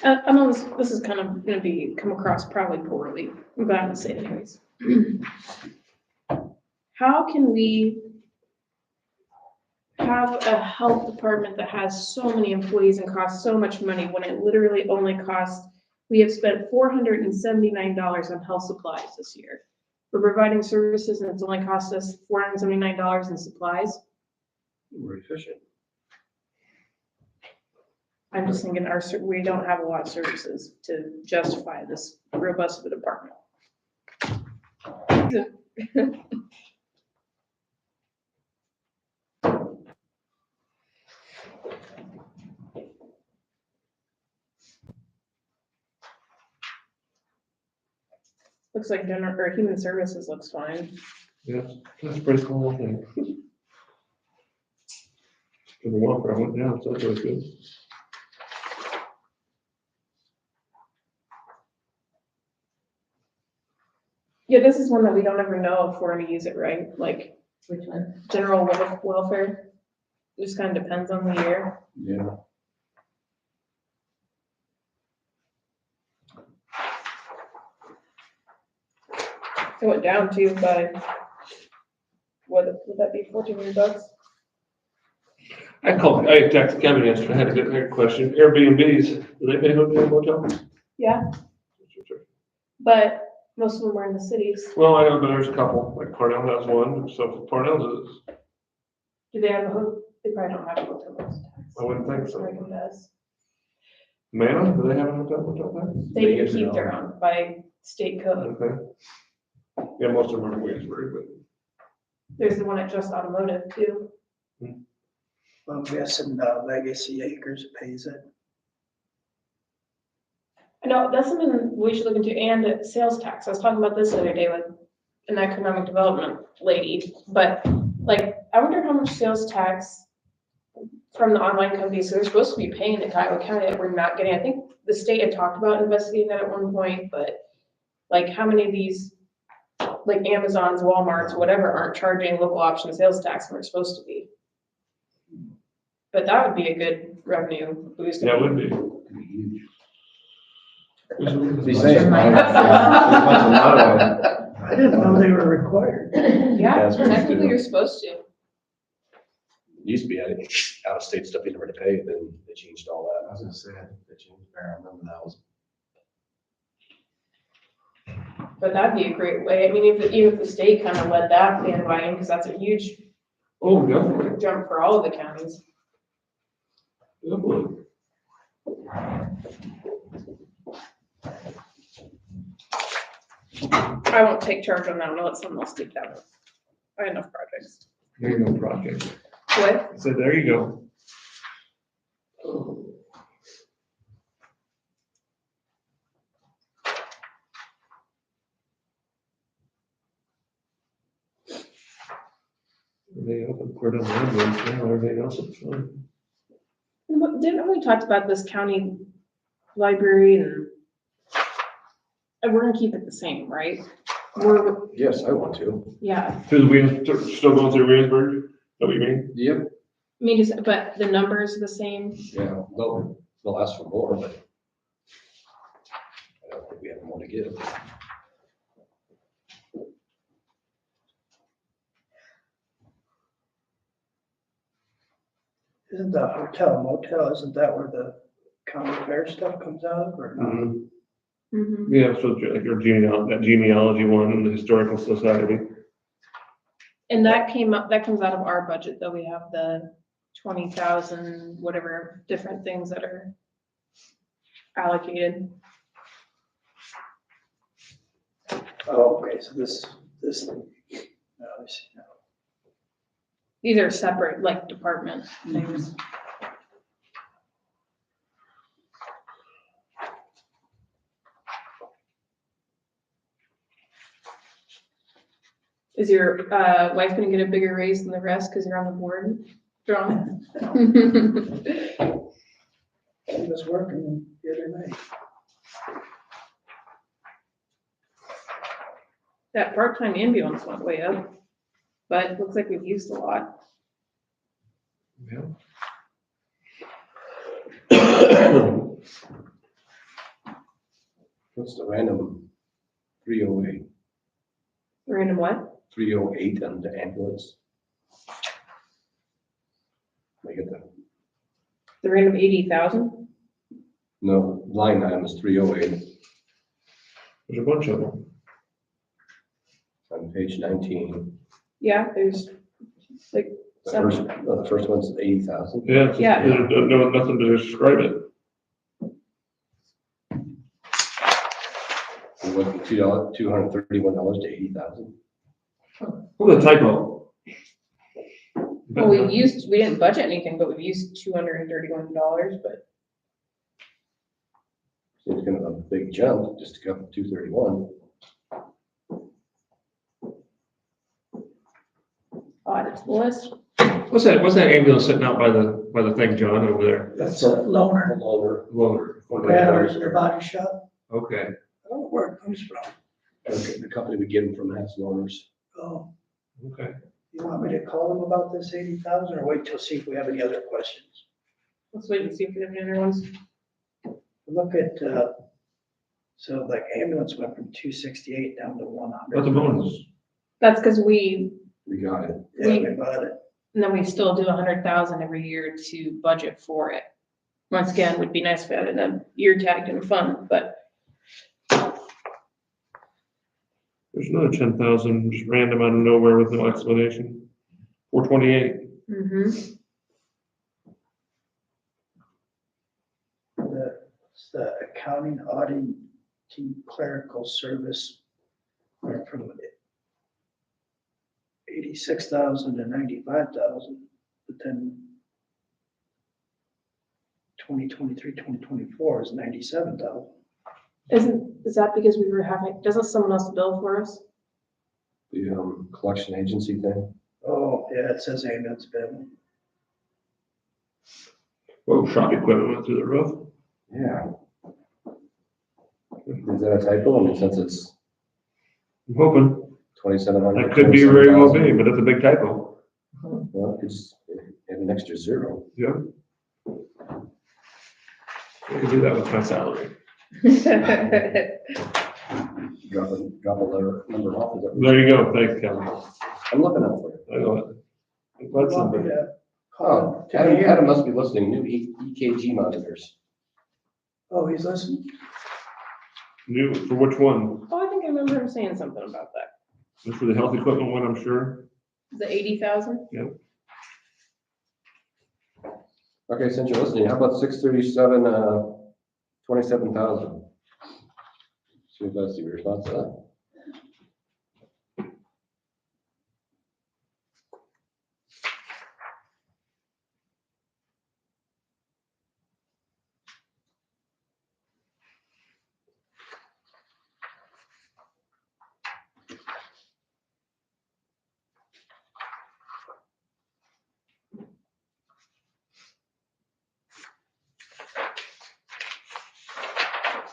C: I'm on this is kind of gonna come across probably poorly, but I'm gonna say it anyways. How can we have a health department that has so many employees and costs so much money when it literally only costs, we have spent $479 on health supplies this year. We're providing services and it's only cost us $479 in supplies.
D: We're efficient.
C: I'm just thinking we don't have a lot of services to justify this robust of a department. Looks like general or human services looks fine.
B: Yeah, that's a pretty cool thing. The welfare went down, so that's really good.
C: Yeah, this is one that we don't ever know if we're gonna use it, right? Like
A: Which one?
C: general welfare. It just kind of depends on the year.
D: Yeah.
C: It went down too by, what would that be, $1,400?
B: I texted Kevin yesterday, I had a good question. Airbnbs, do they pay hotel?
C: Yeah, but most of them are in the cities.
B: Well, I know, but there's a couple, like Cornell has one, so Cornell's is,
C: Do they have they probably don't have a hotel tax.
B: I wouldn't think so.
C: Reagan does.
B: Mana, do they have a hotel tax?
C: They can
D: Vegas
C: keep
D: and
C: their own by state code.
B: Okay. Yeah, most of them are in Williamsburg, but.
C: There's the one at Just Automotive too.
E: I'm guessing Legacy Acres pays it.
C: I know, that's something we should look into, and sales tax. I was talking about this the other day with an economic development lady, but like, I wonder how much sales tax from the online companies, so they're supposed to be paying to Cuyahoga County that we're not getting. I think the state had talked about investigating that at one point, but like how many of these, like Amazons, Walmarts, whatever, aren't charging local option sales tax when they're supposed to be? But that would be a good revenue boost.
B: Yeah, it would be.
D: He's saying.
E: I didn't know they were required.
C: Yeah,
D: That's what we
C: technically
D: do.
C: you're supposed to.
D: Used to be out of state stuff you never had to pay, then they changed all
F: I
D: that.
F: was gonna say, I think they changed there, I remember that was.
C: But that'd be a great way. I mean, even if the state kind of led that bandwagon, because that's a huge
B: Oh, definitely,
C: jump for all of the counties.
B: definitely.
C: I won't take charge on that one. I'll let someone else take that one. I have enough projects.
B: There you go, project.
C: What?
B: I said, there you go. Everything else, we're done, now everything else is fine.
C: Didn't we talk about this county library and we're gonna keep it the same, right?
D: Yes, I want to.
C: Yeah,
B: Through the still going through Williamsburg, is that what you mean?
D: Yep.
C: I mean, but the numbers are the same.
D: Yeah, they'll ask for more, but don't think we have more to give.
E: Isn't the hotel motel, isn't that where the county fair stuff comes out of, or not?
B: Mhm.
C: Mhm.
B: Yeah, so like your that genealogy one, the historical society.
C: And that came up, that comes out of our budget, though. We have the 20,000, whatever, different things that are allocated.
E: Oh, okay, so this, no, I see now.
C: These are separate, like, department things. Is your wife gonna get a bigger raise than the rest because you're on the board, John?
E: He was working the other night.
C: That part-time ambulance went way up, but it looks like we've used a lot.
B: Yeah.
D: What's the random 308?
C: Random what?
D: 308 on the ambulance? I get that.
C: The random 80,000?
D: No, line item is 308
B: There's a bunch of them.
D: on page 19.
C: Yeah, there's like
D: The
C: some.
D: first, no, the first one's 80,000.
B: Yeah, it's just-
C: Yeah.
B: there's no, nothing to describe it.
D: It went from $231 to 80,000.
B: What a typo.
C: Well, we didn't budget anything, but we've used $231, but
D: Seems kind of a big jump just to go from 231.
C: add it to the list.
B: What's that ambulance sitting out by the thing, John, over there?
E: That's a loaner,
D: Loaner.
B: Loader.
E: Grabbers, their body shop.
B: Okay.
E: I don't know where it comes from.
D: The company we get them from has loaners.
E: Oh,
B: Okay.
E: you want me to call them about this 80,000 or wait till see if we have any other questions?
C: Let's wait and see if we have any other ones.
E: Look at, so like ambulance went from 268 down to 100.
B: What's the bonus?
C: That's because we,
D: We got it.
E: Yeah, we bought it.
C: and then we still do 100,000 every year to budget for it. Once again, would be nice if we had it in a year tagged in fund, but
B: There's another 10,000, just random out of nowhere with no explanation. 428.
C: mhm.
E: It's the accounting, auditing, clerical service went from 86,000 to 95,000, but then 2023, 2024 is 97,000.
C: Is that because we were having, doesn't someone else bill for us?
D: The collection agency thing.
E: Oh, yeah, it says ambulance bill.
B: Whoa, shock equipment went through the roof.
D: Yeah. Is that a typo? I mean, since it's
B: I'm hoping.
D: 2,700.
B: That could be very well be,
D: 27,000.
B: but that's a big typo.
D: Well, it's add an extra zero.
B: Yeah. I could do that with my salary.
D: Drop a letter number off. Is that-
B: There you go. Thanks, Kelly.
D: I'm looking out for you.
B: I know it. I'm
E: You
B: glad
E: want me
B: somebody.
E: to call
D: Oh,
E: him today?
D: Adam must be listening. New EKG monitors.
E: Oh, he's listening?
B: New, for which one?
C: Oh, I think I remember him saying something about that.
B: Just for the health equipment one, I'm sure.
C: The 80,000?
D: Okay, since you're listening, how about 637, 27,000? See if that's your response to that.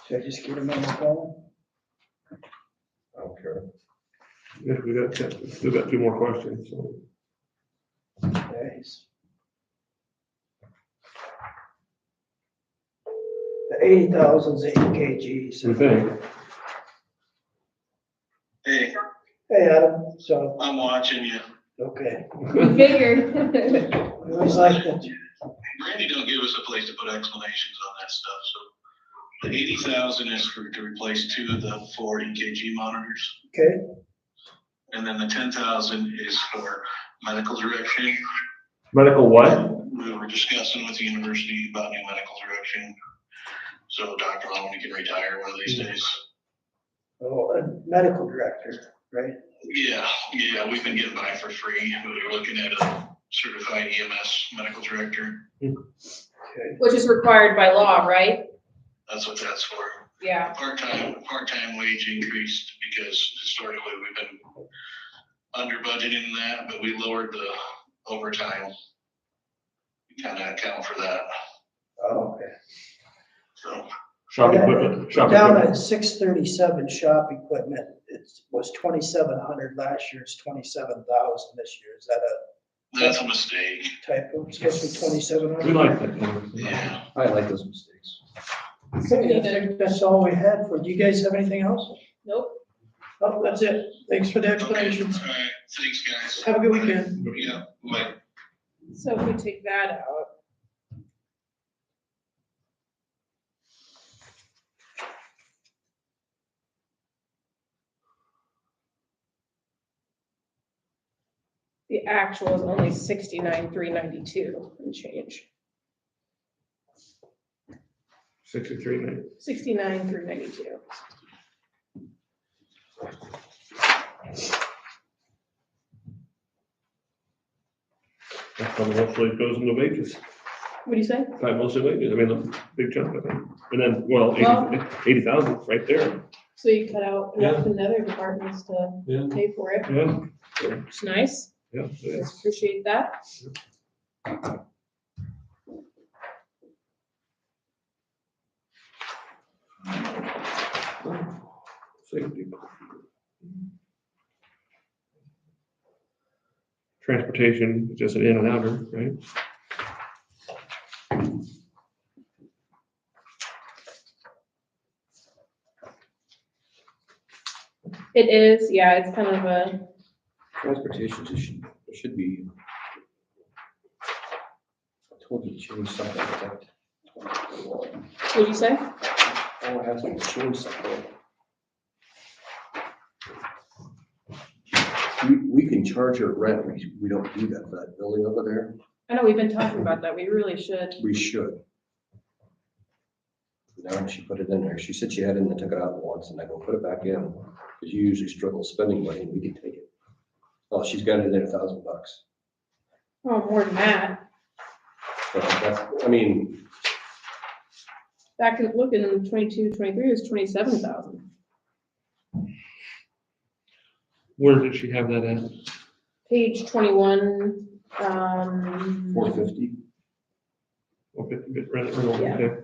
E: Should I just get him on the phone?
D: I don't care.
B: Yeah, we got two more questions, so.
E: Yeah, The 80,000's 80 kgs.
B: You think?
J: Hey,
E: Hey, Adam, so,
J: I'm watching you.
E: okay.
C: Figured.
E: We always like that.
J: Randy don't give us a place to put explanations on that stuff, so the 80,000 is to replace 2 of the 4 EKG monitors.
E: Okay,
J: And then the 10,000 is for medical direction.
B: Medical what?
J: We were discussing with the university about new medical direction. So Dr. Long can retire one of these days.
E: oh, a medical director, right?
J: Yeah, we've been getting by for free. We were looking at a certified EMS medical director.
E: Okay,
C: Which is required by law, right?
J: That's what that's for.
C: Yeah.
J: Part-time wage increased because historically we've been under budgeting in that, but we lowered the overtime. We kind of account for that,
E: oh, okay.
J: so.
B: Shop equipment, shop
E: Down
B: equipment.
E: at 637 shop equipment, it was 2,700 last year, it's 27,000 this year. Is that a
J: That's a mistake,
E: typo? It's supposed to be 2,700?
B: We like that kind of thing.
J: yeah.
D: I like those mistakes.
E: Okay, I think that's all we had for, do you guys have anything else?
C: Nope.
E: Oh, that's it. Thanks for the
J: Okay,
E: explanations.
J: all right, thanks, guys.
E: Have a good weekend.
J: Yeah, bye.
C: So if we take that out. The actual is only 69,392 and change.
B: 63 minutes.
C: 69,392.
B: That's probably mostly it goes into wages.
C: What do you say?
B: Probably mostly wages. I mean, a big chunk, I think. And then, well,
C: Well-
B: 80,000 right there.
C: So you cut out enough in the other departments to
B: Yeah.
C: pay for it.
B: Yeah.
C: It's nice.
B: Yeah. Yeah.
C: Appreciate that.
B: Safety. Transportation, just an in and outer, right?
C: It is, yeah, it's kind of a,
D: Transportation, there should be. I told you to change something like that.
C: what'd you say?
D: Oh, I have to change something. We can charge her rent, we don't do that for that building over there,
C: I know, we've been talking about that. We really should.
D: we should. Now she put it in there, she said she had it and took it out once, and I go put it back in, because you usually struggle spending money, and we can take it. Oh, she's got it in $1,000.
C: Oh, more than that.
D: But that's, I mean,
C: Back in, looking in 22, 23, it was 27,000.
B: Where did she have that at?
C: Page 21,
D: 450.
B: Oh, 50-bit rental,
C: Yeah.
B: okay.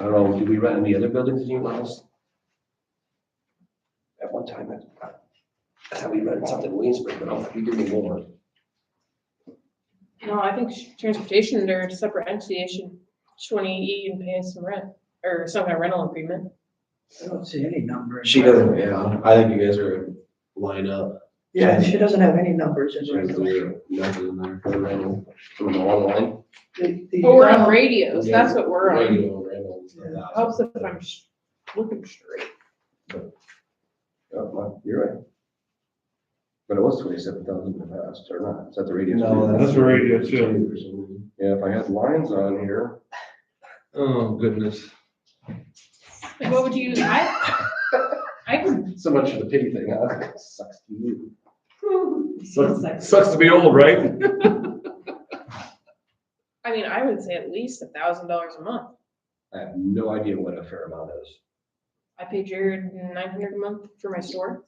D: I don't know, do we rent any other buildings anywhere else? At one time, I thought we rented something in Williamsburg, but I don't think we did anymore.
C: no, I think transportation, they're a separate entity. It should want to eat and pay us some rent, or some kind of rental agreement.
E: I don't see any number.
F: She doesn't, yeah, I think you guys are line up.
E: Yeah, she doesn't have any numbers in
F: She has
E: there.
F: zero, nothing in there for the rental. From the one line.
C: Oh, we're on radios, that's what we're on.
F: Radio, rental.
E: Yeah.
C: Helps if I'm looking straight.
D: Oh, well, you're right. But it was 27,000 in the past, or not? Is that the radio?
F: No,
B: That's a radio, too.
F: or something.
D: Yeah, if I had lines on here,
B: Oh, goodness.
C: Like, what would you, I can,
D: so much for the pity thing, huh? Sucks to you.
B: Sucks to be old, right?
C: I mean, I would say at least $1,000 a month.
D: I have no idea what a fair amount is.
C: I pay Jared 900 a month for my store.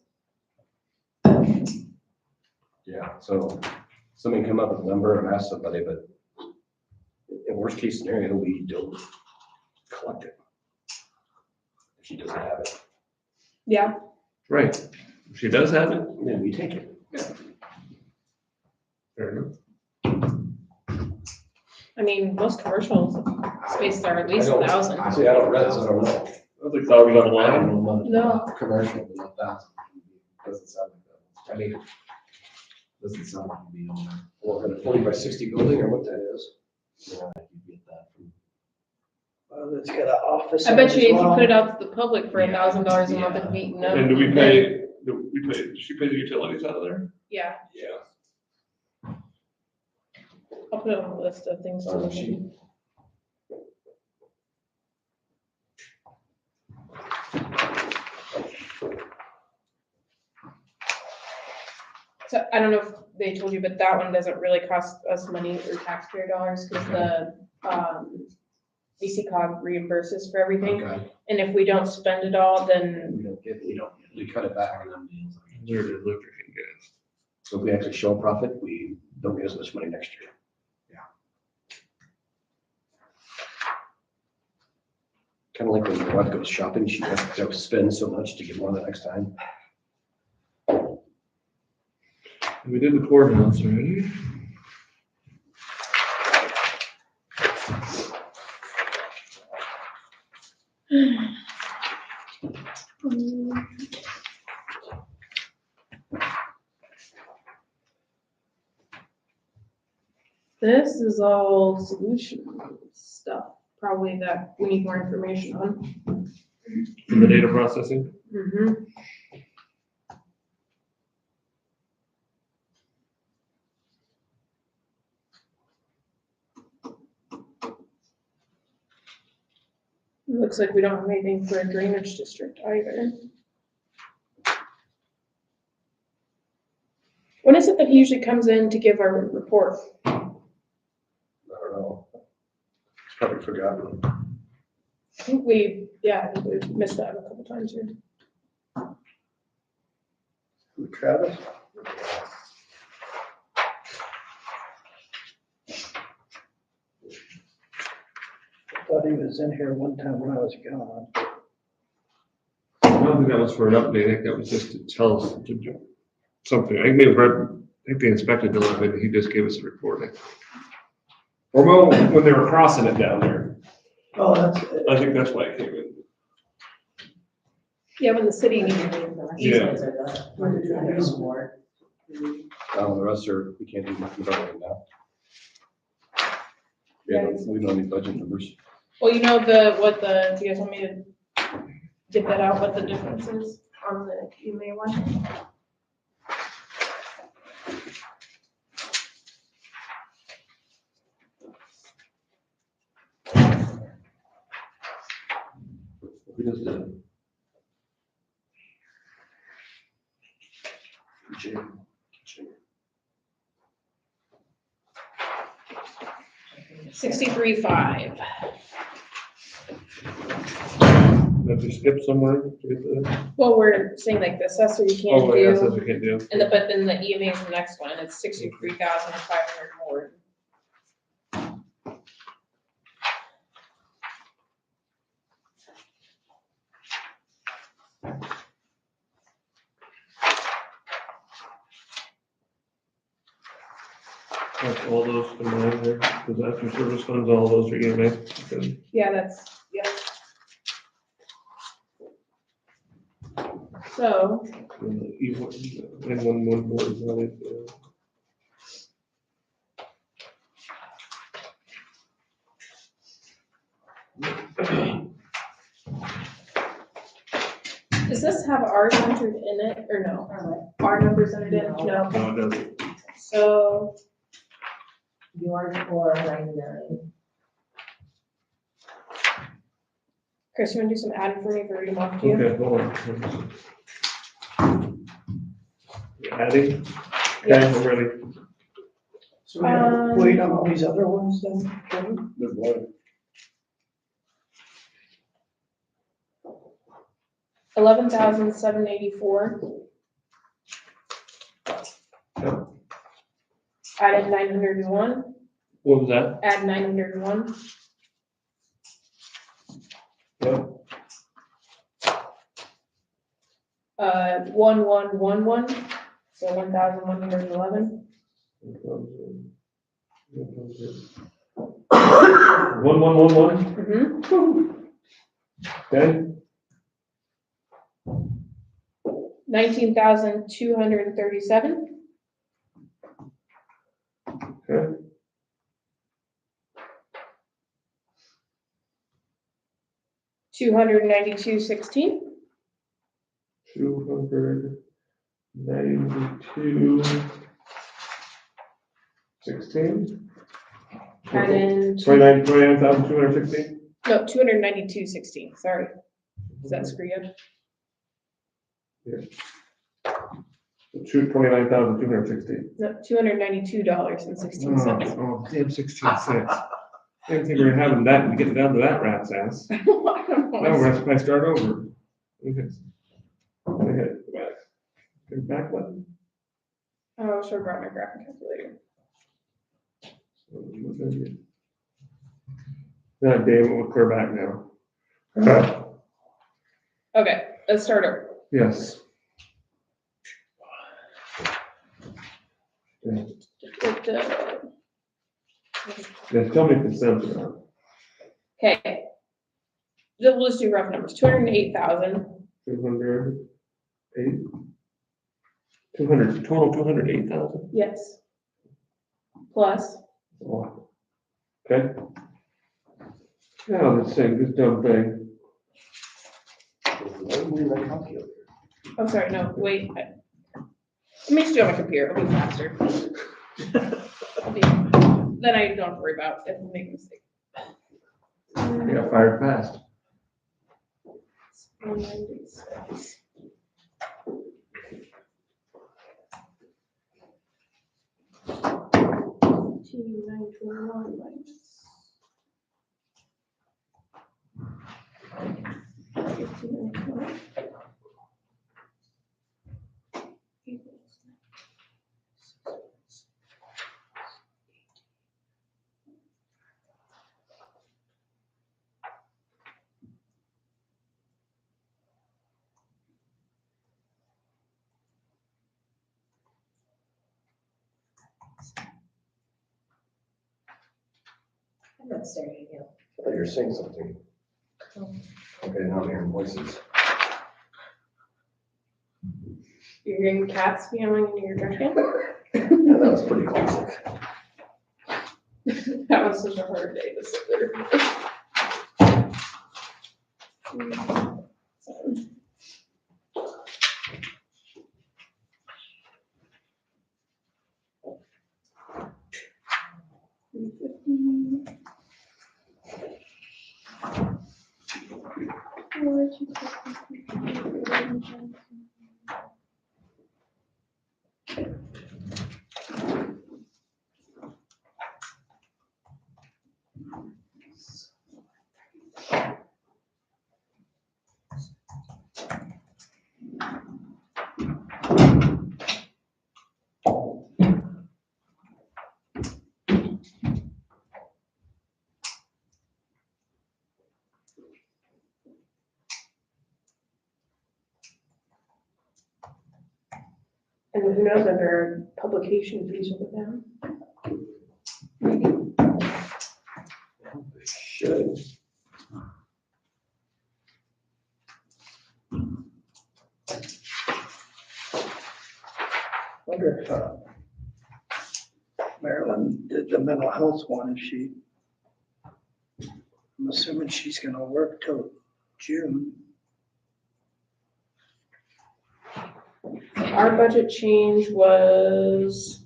D: Yeah, so somebody come up with a number and ask somebody, but in worst case scenario, we don't collect it. If she doesn't have it,
C: Yeah,
B: Right. If she does have it,
D: then we take it.
B: fair enough.
C: I mean, most commercial spaces are at least
D: I don't-
C: 1,000.
D: See, I don't rent, so I don't know.
B: I think that was on the
F: I
B: line.
F: don't know much
C: No.
F: about commercial, but 1,000 doesn't sound like that.
D: I mean,
F: Doesn't sound like it'd be on there.
D: what, a 40 by 60 building or what that is?
F: Yeah, you get that from.
E: It's got an office.
C: I bet
E: as
C: you if you
E: well.
C: put it out to the public for
F: Yeah.
C: $1,000 a month, it'd be no.
B: And do we pay, does she pay the utilities out of there?
C: Yeah,
B: Yeah.
C: I'll put it on the list of things to
D: Oh,
C: look
D: she-
C: at. So I don't know if they told you, but that one doesn't really cost us money or taxpayer dollars, because the, VCCOG reimburses for everything.
D: Okay.
C: And if we don't spend it all, then,
D: We don't get, we cut it back.
F: One of them deals.
B: There it is, lubricant gas.
D: So if we actually show a profit, we don't get as much money next year. Kind of like when your wife goes shopping, she has to spend so much to get more the next time.
B: We did the courthouse already.
C: this is all solution stuff, probably that we need more information on.
B: For the data processing.
C: Mm-hmm. Looks like we don't have anything for a drainage district either. When is it that he usually comes in to give our report?
D: I don't know. It's probably forgotten.
C: I think we, yeah, I think we've missed that a couple times here.
E: Travis? Thought he was in here one time when I was gone.
B: I don't think that was for an update, I think that was just to tell us to do something. I may have read, I think they inspected a little bit, he just gave us a report. Or well, when they were crossing it down there,
E: Oh, that's,
B: I think that's why it came in.
C: Yeah, when the city,
B: Yeah.
D: The rest are, we can't do much about right now. We don't need budget numbers.
C: well, do you guys want me to get that out, what the difference is on the EMA one?
D: Who does that? Jim.
C: 63.5.
B: Did you skip somewhere to get the?
C: Well, we're saying like the assessor you can't
B: Oh, yeah, that's
C: do,
B: what we can't do.
C: and but then the EMA is the next one, it's 63,500 more.
B: That's all those combined there, disaster service funds, all those are EMA. Okay.
C: Yeah, that's, yeah. So,
B: And the N11 board is not it.
C: does this have ours entered in it, or no? Our numbers entered in, no?
B: No, it doesn't.
C: So,
A: Yours 499.
C: Chris, you wanna do some adding for me for reading off to you?
B: Okay, hold on. Adding? Okay,
C: Yes.
B: I'm ready.
E: so we have to wait on all these other ones then, Kevin?
D: There's one.
C: 11,784.
B: Yep.
C: Added 901,
B: What was that?
C: add 901.
B: Yep.
C: 1111, so 1,111.
B: 1111,
C: Mhm.
B: okay,
C: 19,237.
B: okay,
C: 292.16.
B: 292.16.
C: And then,
B: 29,216?
C: no, 292.16, sorry. Does that screw you?
B: 29,216.
C: No, $292.16.
B: Oh, damn, 16 cents. I didn't think we were having that and getting down to that rat's ass.
C: I don't
B: Now we're
C: know.
B: gonna have to start over. Okay. Okay, back. Go back button.
C: Oh, I should have brought my graphic calculator.
B: God damn it, we'll clear back now.
C: Okay, let's start over.
B: Yes. Yeah, tell me if it's sense or not.
C: Okay. We'll just do rough numbers, 208,000.
B: 208. 200, total 208,000.
C: Yes. Plus,
B: Okay. Now let's sing this dumb thing.
C: oh, sorry, no, wait. Let me just do it on my computer, it'll be faster. Then I don't worry about if I make a mistake.
B: We got fired fast.
C: 196. $2,921 minus 1,520 equals. I'm not staring at you.
D: I thought you were saying something. Okay, now I'm hearing voices.
C: You're hearing cats meowing in your trash can?
D: Yeah, that was pretty classic.
C: That was such a hard day to sit there. And who knows, under publication fees will go down.
D: Should.
E: Wonder if Marilyn did the mental health one, if she, I'm assuming she's gonna work till June.
C: Our budget change was.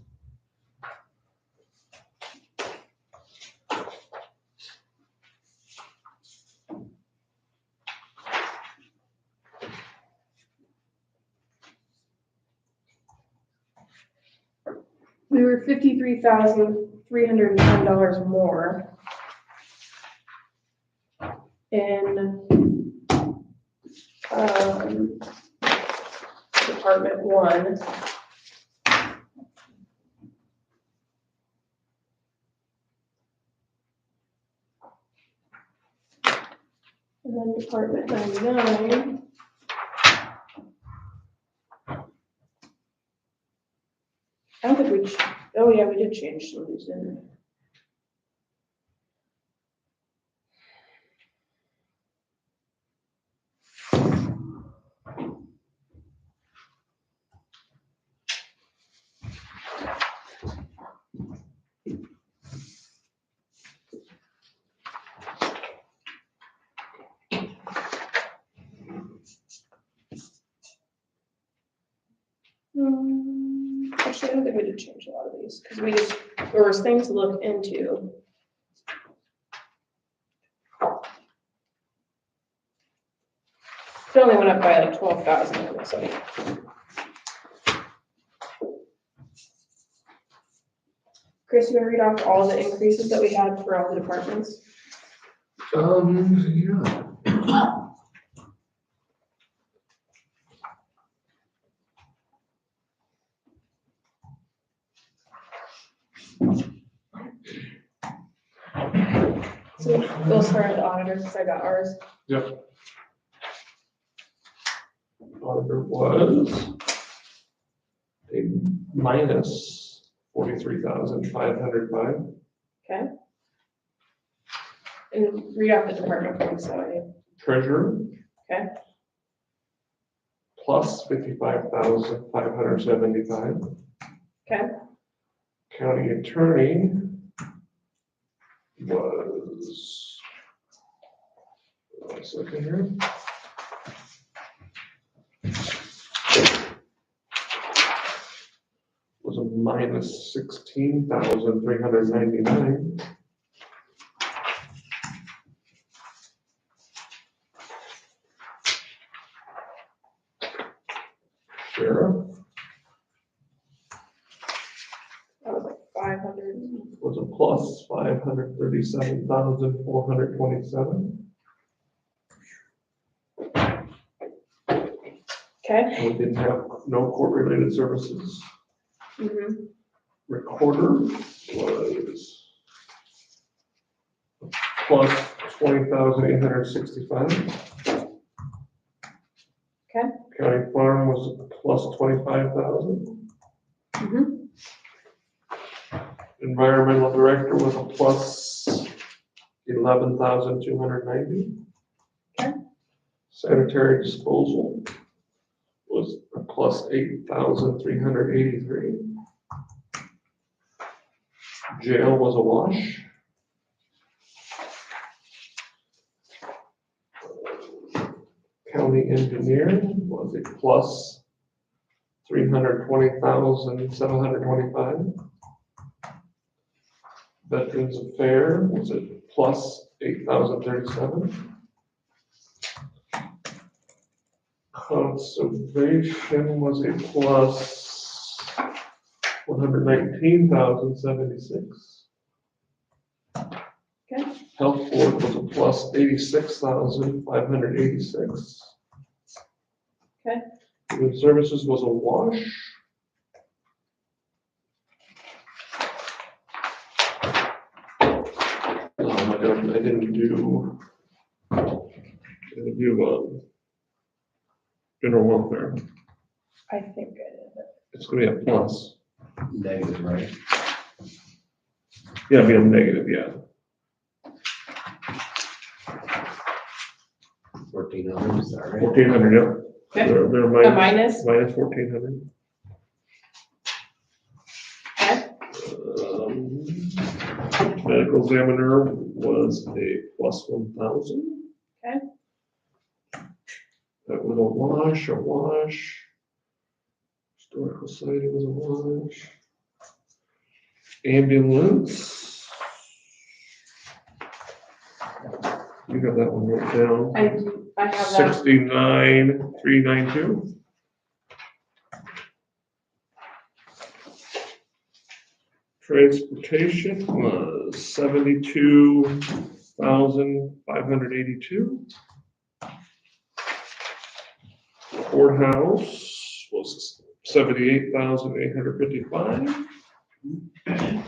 C: We were $53,310 more. In, Department 1. And then Department 99. I don't think oh yeah, we did change some of these, didn't we? Actually, I don't think we did change a lot of these, because we just, there was things to look into. It only went up by like 12,000, it looks like. Chris, you wanna read off all the increases that we had for all the departments?
B: Yeah.
C: So we'll start at the auditor, because I got ours.
B: Yep. Auditor was a minus 43,505.
C: Okay. And read off the department for me, so
B: Treasurer.
C: Okay.
B: Plus 55,575.
C: Okay.
B: County attorney was, one second here. Was a minus 16,399. Sheriff
C: That was like 500.
B: was a plus 537,427.
C: Okay.
B: We didn't have no court-related services.
C: Mm-hmm.
B: Recorder was plus 20,865.
C: Okay.
B: County farm was plus 25,000.
C: Mm-hmm.
B: Environmental director was a plus 11,290.
C: Okay.
B: Sanitary disposal was a plus 8,383. Jail was a wash. County engineer was a plus 320,725. Veterans Affair was a plus 8,037. Conservation was a plus 119,076.
C: Okay.
B: Health board was a plus 86,586.
C: Okay.
B: Human services was a wash. I didn't do general welfare.
C: I think I did.
B: It's gonna be a plus.
D: Negative, right?
B: Yeah, it'd be a negative, yeah.
D: 1,400, is that right?
B: 1,400, yeah.
C: Okay.
B: They're
C: A
B: minus
C: minus.
B: 1,400.
C: Okay.
B: Medical examiner was a plus 1,000.
C: Okay.
B: That was a wash. Historical society was a wash. Ambulance. You have that one wrote down.
C: I have that.
B: 69,392. Transportation was 72,582. Courthouse was 78,855. And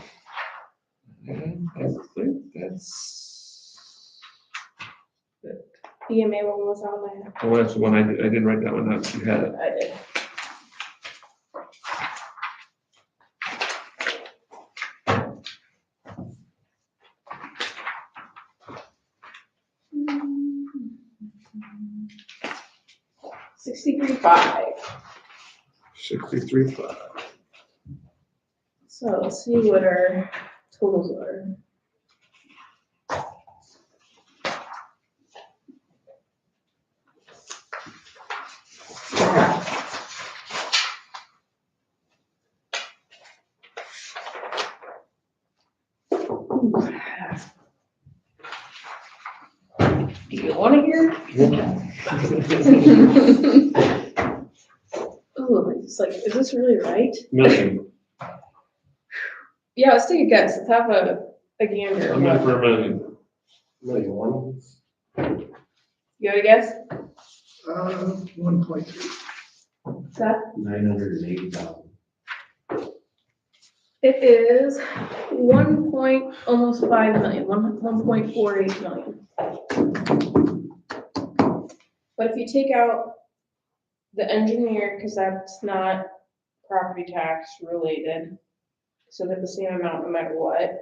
B: I think that's
C: EMA one was on there.
B: oh, that's the one I didn't write that one down. You had it.
C: I did. $63,500.
B: 63,500.
C: So let's see what our totals are. Do you wanna hear? Oh, it's like, is this really right?
B: Million,
C: Yeah, let's take a guess. Let's have a gander.
B: I'm in for a million.
D: $1,000,000.
C: You got a guess?
E: 1.3.
C: Seth?
D: 980,000.
C: It is almost 5 million, 1.48 million. But if you take out the engineer, because that's not property tax related, so they're the same amount no matter what.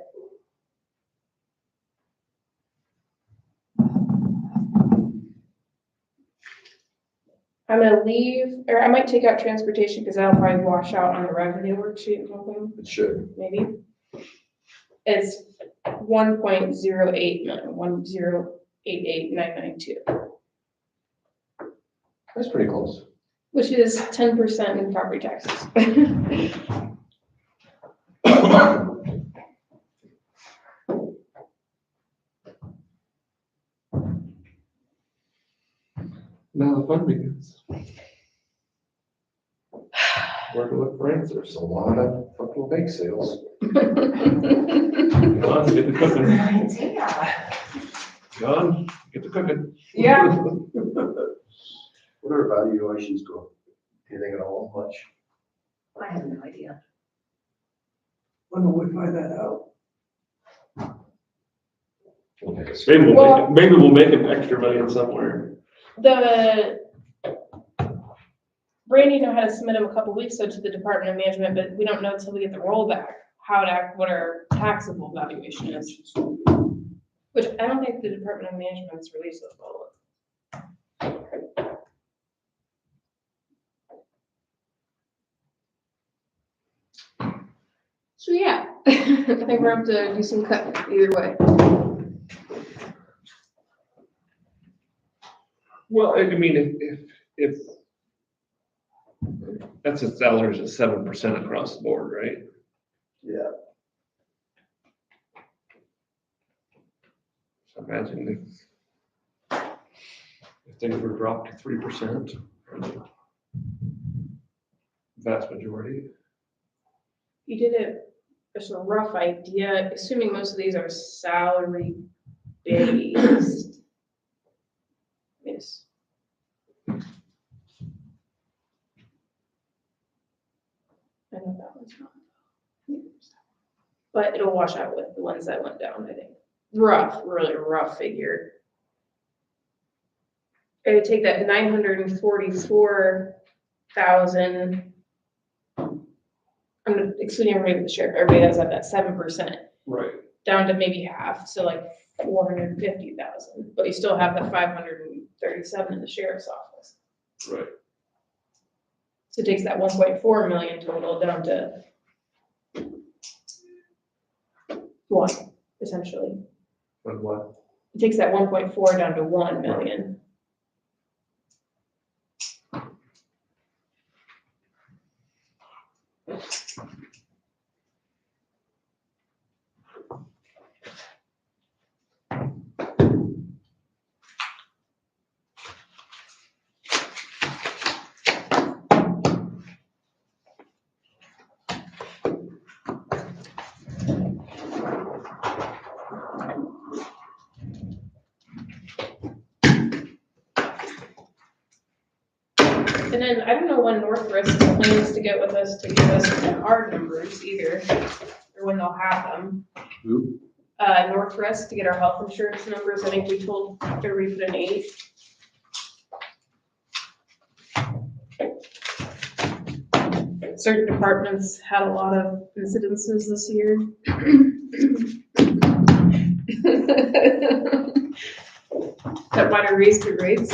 C: I'm gonna leave, or I might take out transportation because that'll probably wash out on the revenue worksheet or something,
D: It should.
C: maybe. It's 1.08 million, 1,088,992,
D: That's pretty close.
C: which is 10% in property taxes.
B: Now the fun begins. Where to look for answers?
D: There's a lot of fucking bake sales.
B: Come on, get the cooking. Come on, get the cooking.
C: Yeah.
D: What are valuations go? Anything at all much?
A: I have no idea.
E: When will we find that out?
B: Maybe we'll make an extra million somewhere.
C: Brandy know how to submit them a couple weeks ago to the Department of Management, but we don't know until we get the rollback, what our taxable valuation is. Which I don't think the Department of Management's released those all. So yeah, I think we're up to do some cutting either way.
B: Well, I mean, if that's a salaries at 7% across the board, right?
D: Yeah.
B: So imagine if things were dropped to 3%, vast majority.
C: You did it, just a rough idea, assuming most of these are salary based. Yes. I know that one's not. But it'll wash out with the ones that went down, I think. Rough, really rough figure. I would take that 944,000. I'm excluding everybody with the sheriff, everybody that's at that 7%,
B: Right.
C: down to maybe half, so like 450,000, but you still have the 537 in the sheriff's office.
B: Right.
C: So it takes that 1.4 million total down to 1, essentially.
B: But what?
C: It takes that 1.4 down to 1 million. And then I don't know when Northwest plans to get with us to give us our numbers either, or when they'll have them.
D: Who?
C: Northwest to get our health insurance numbers. I think we told everybody put an 8. Certain departments had a lot of incidences this year. That might have raised your rates.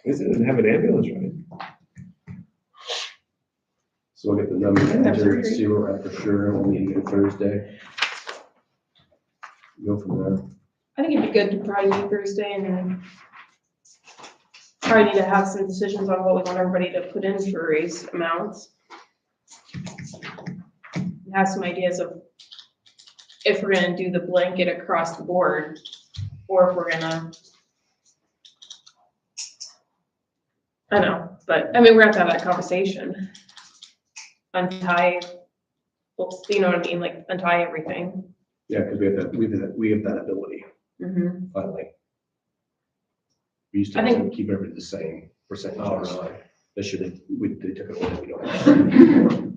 B: Is it didn't have an ambulance, right?
D: So we'll get the numbers entered and see where we're at for sure. We'll meet again Thursday. Go from there.
C: I think it'd be good to probably meet Thursday and then probably need to have some decisions on what we want everybody to put in for raise amounts. have some ideas of if we're gonna do the blanket across the board, or if we're gonna, I don't know, but, I mean, we're gonna have to have that conversation. Untie, oops, you know what I mean, like untie everything.
D: Yeah, because we have that ability,
C: Mm-hmm.
D: finally. We used to
C: I think-
D: keep everything the same percentage.
F: Oh, really?
D: They should, they took it away, we don't have.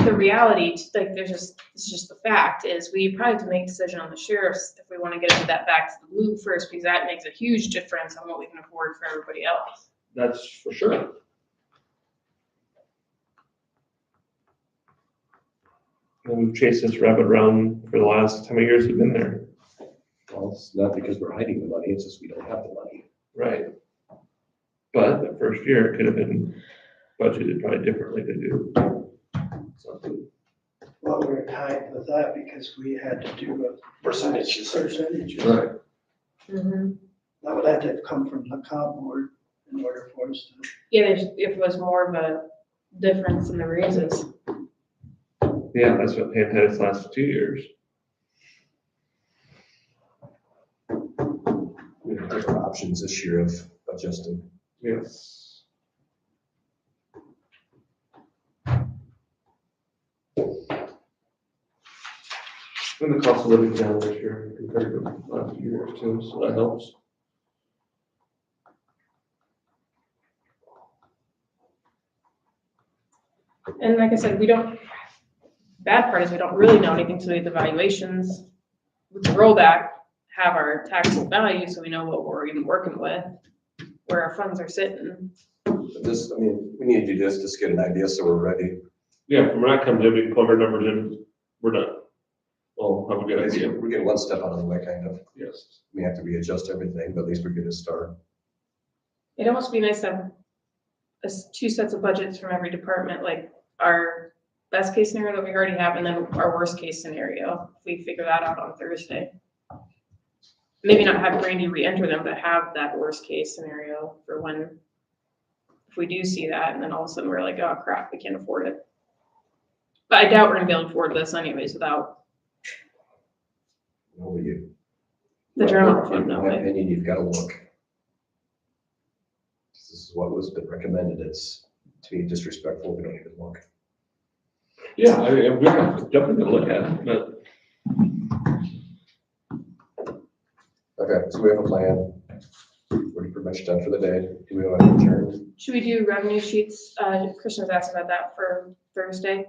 C: The reality, like, it's just the fact is we probably have to make a decision on the sheriffs if we want to get into that back to the blue first, because that makes a huge difference on what we can afford for everybody else.
B: That's for sure. And we've chased this rabbit around for the last, how many years we've been there?
D: Well, it's not because we're hiding the money, it's just we don't have the money.
B: Right. But the first year it could have been budgeted probably differently to do something.
E: Well, we're tied with that because we had to do a
D: Percentages.
E: percentage.
B: Right.
C: Mm-hmm.
E: That would have to come from the COB board in order for us to.
C: Yeah, if it was more of a difference in the raises.
B: Yeah, that's what Pam had its last 2 years.
D: We have different options this year of adjusting.
B: Yes. And the cost of living down this year compared to the last few years too, so that helps.
C: And like I said, bad part is we don't really know anything till we have the valuations. With the rollback, have our taxable value, so we know what we're even working with, where our funds are sitting.
D: This, I mean, we need to do this, just get an idea so we're ready.
B: Yeah, from when that comes in, we can plug our numbers in, we're done. Well, have a good idea.
D: We're getting one step out of the way, kind of.
B: Yes.
D: We have to readjust everything, but at least we're getting a start.
C: It'd almost be nice to have two sets of budgets from every department, like our best case scenario that we already have, and then our worst case scenario, if we figure that out on Thursday. Maybe not have Brandy re-enter them, but have that worst case scenario for when, if we do see that, and then all of a sudden we're like, oh crap, we can't afford it. But I doubt we're gonna be able to afford this anyways without
D: Over you.
C: the general fund,
D: In
C: no
D: my
C: way.
D: opinion, you've got to look. This is what was been recommended. It's, to me, disrespectful. We don't even look.
B: Yeah, I mean, we're definitely gonna look at it, but
D: Okay, so we have a plan. We're pretty much done for the day. Do we want to adjourn?
C: Should we do revenue sheets? Christian was asking about that for Thursday.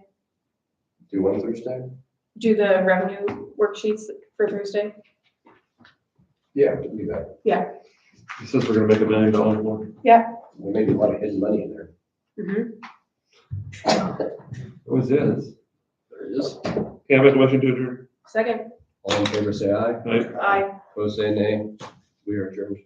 D: Do one Thursday?
C: Do the revenue worksheets for Thursday?
D: Yeah, we can do that.
B: since we're gonna make $1 million more.
D: There may be a lot of hidden money in there.
C: Mm-hmm.
B: Always is.
D: There it is.
B: Yeah, I make a motion to adjourn.
C: Second,
D: All in favor, say aye.
B: Right?
C: aye.
D: Opposed, say nay. We are adjourned.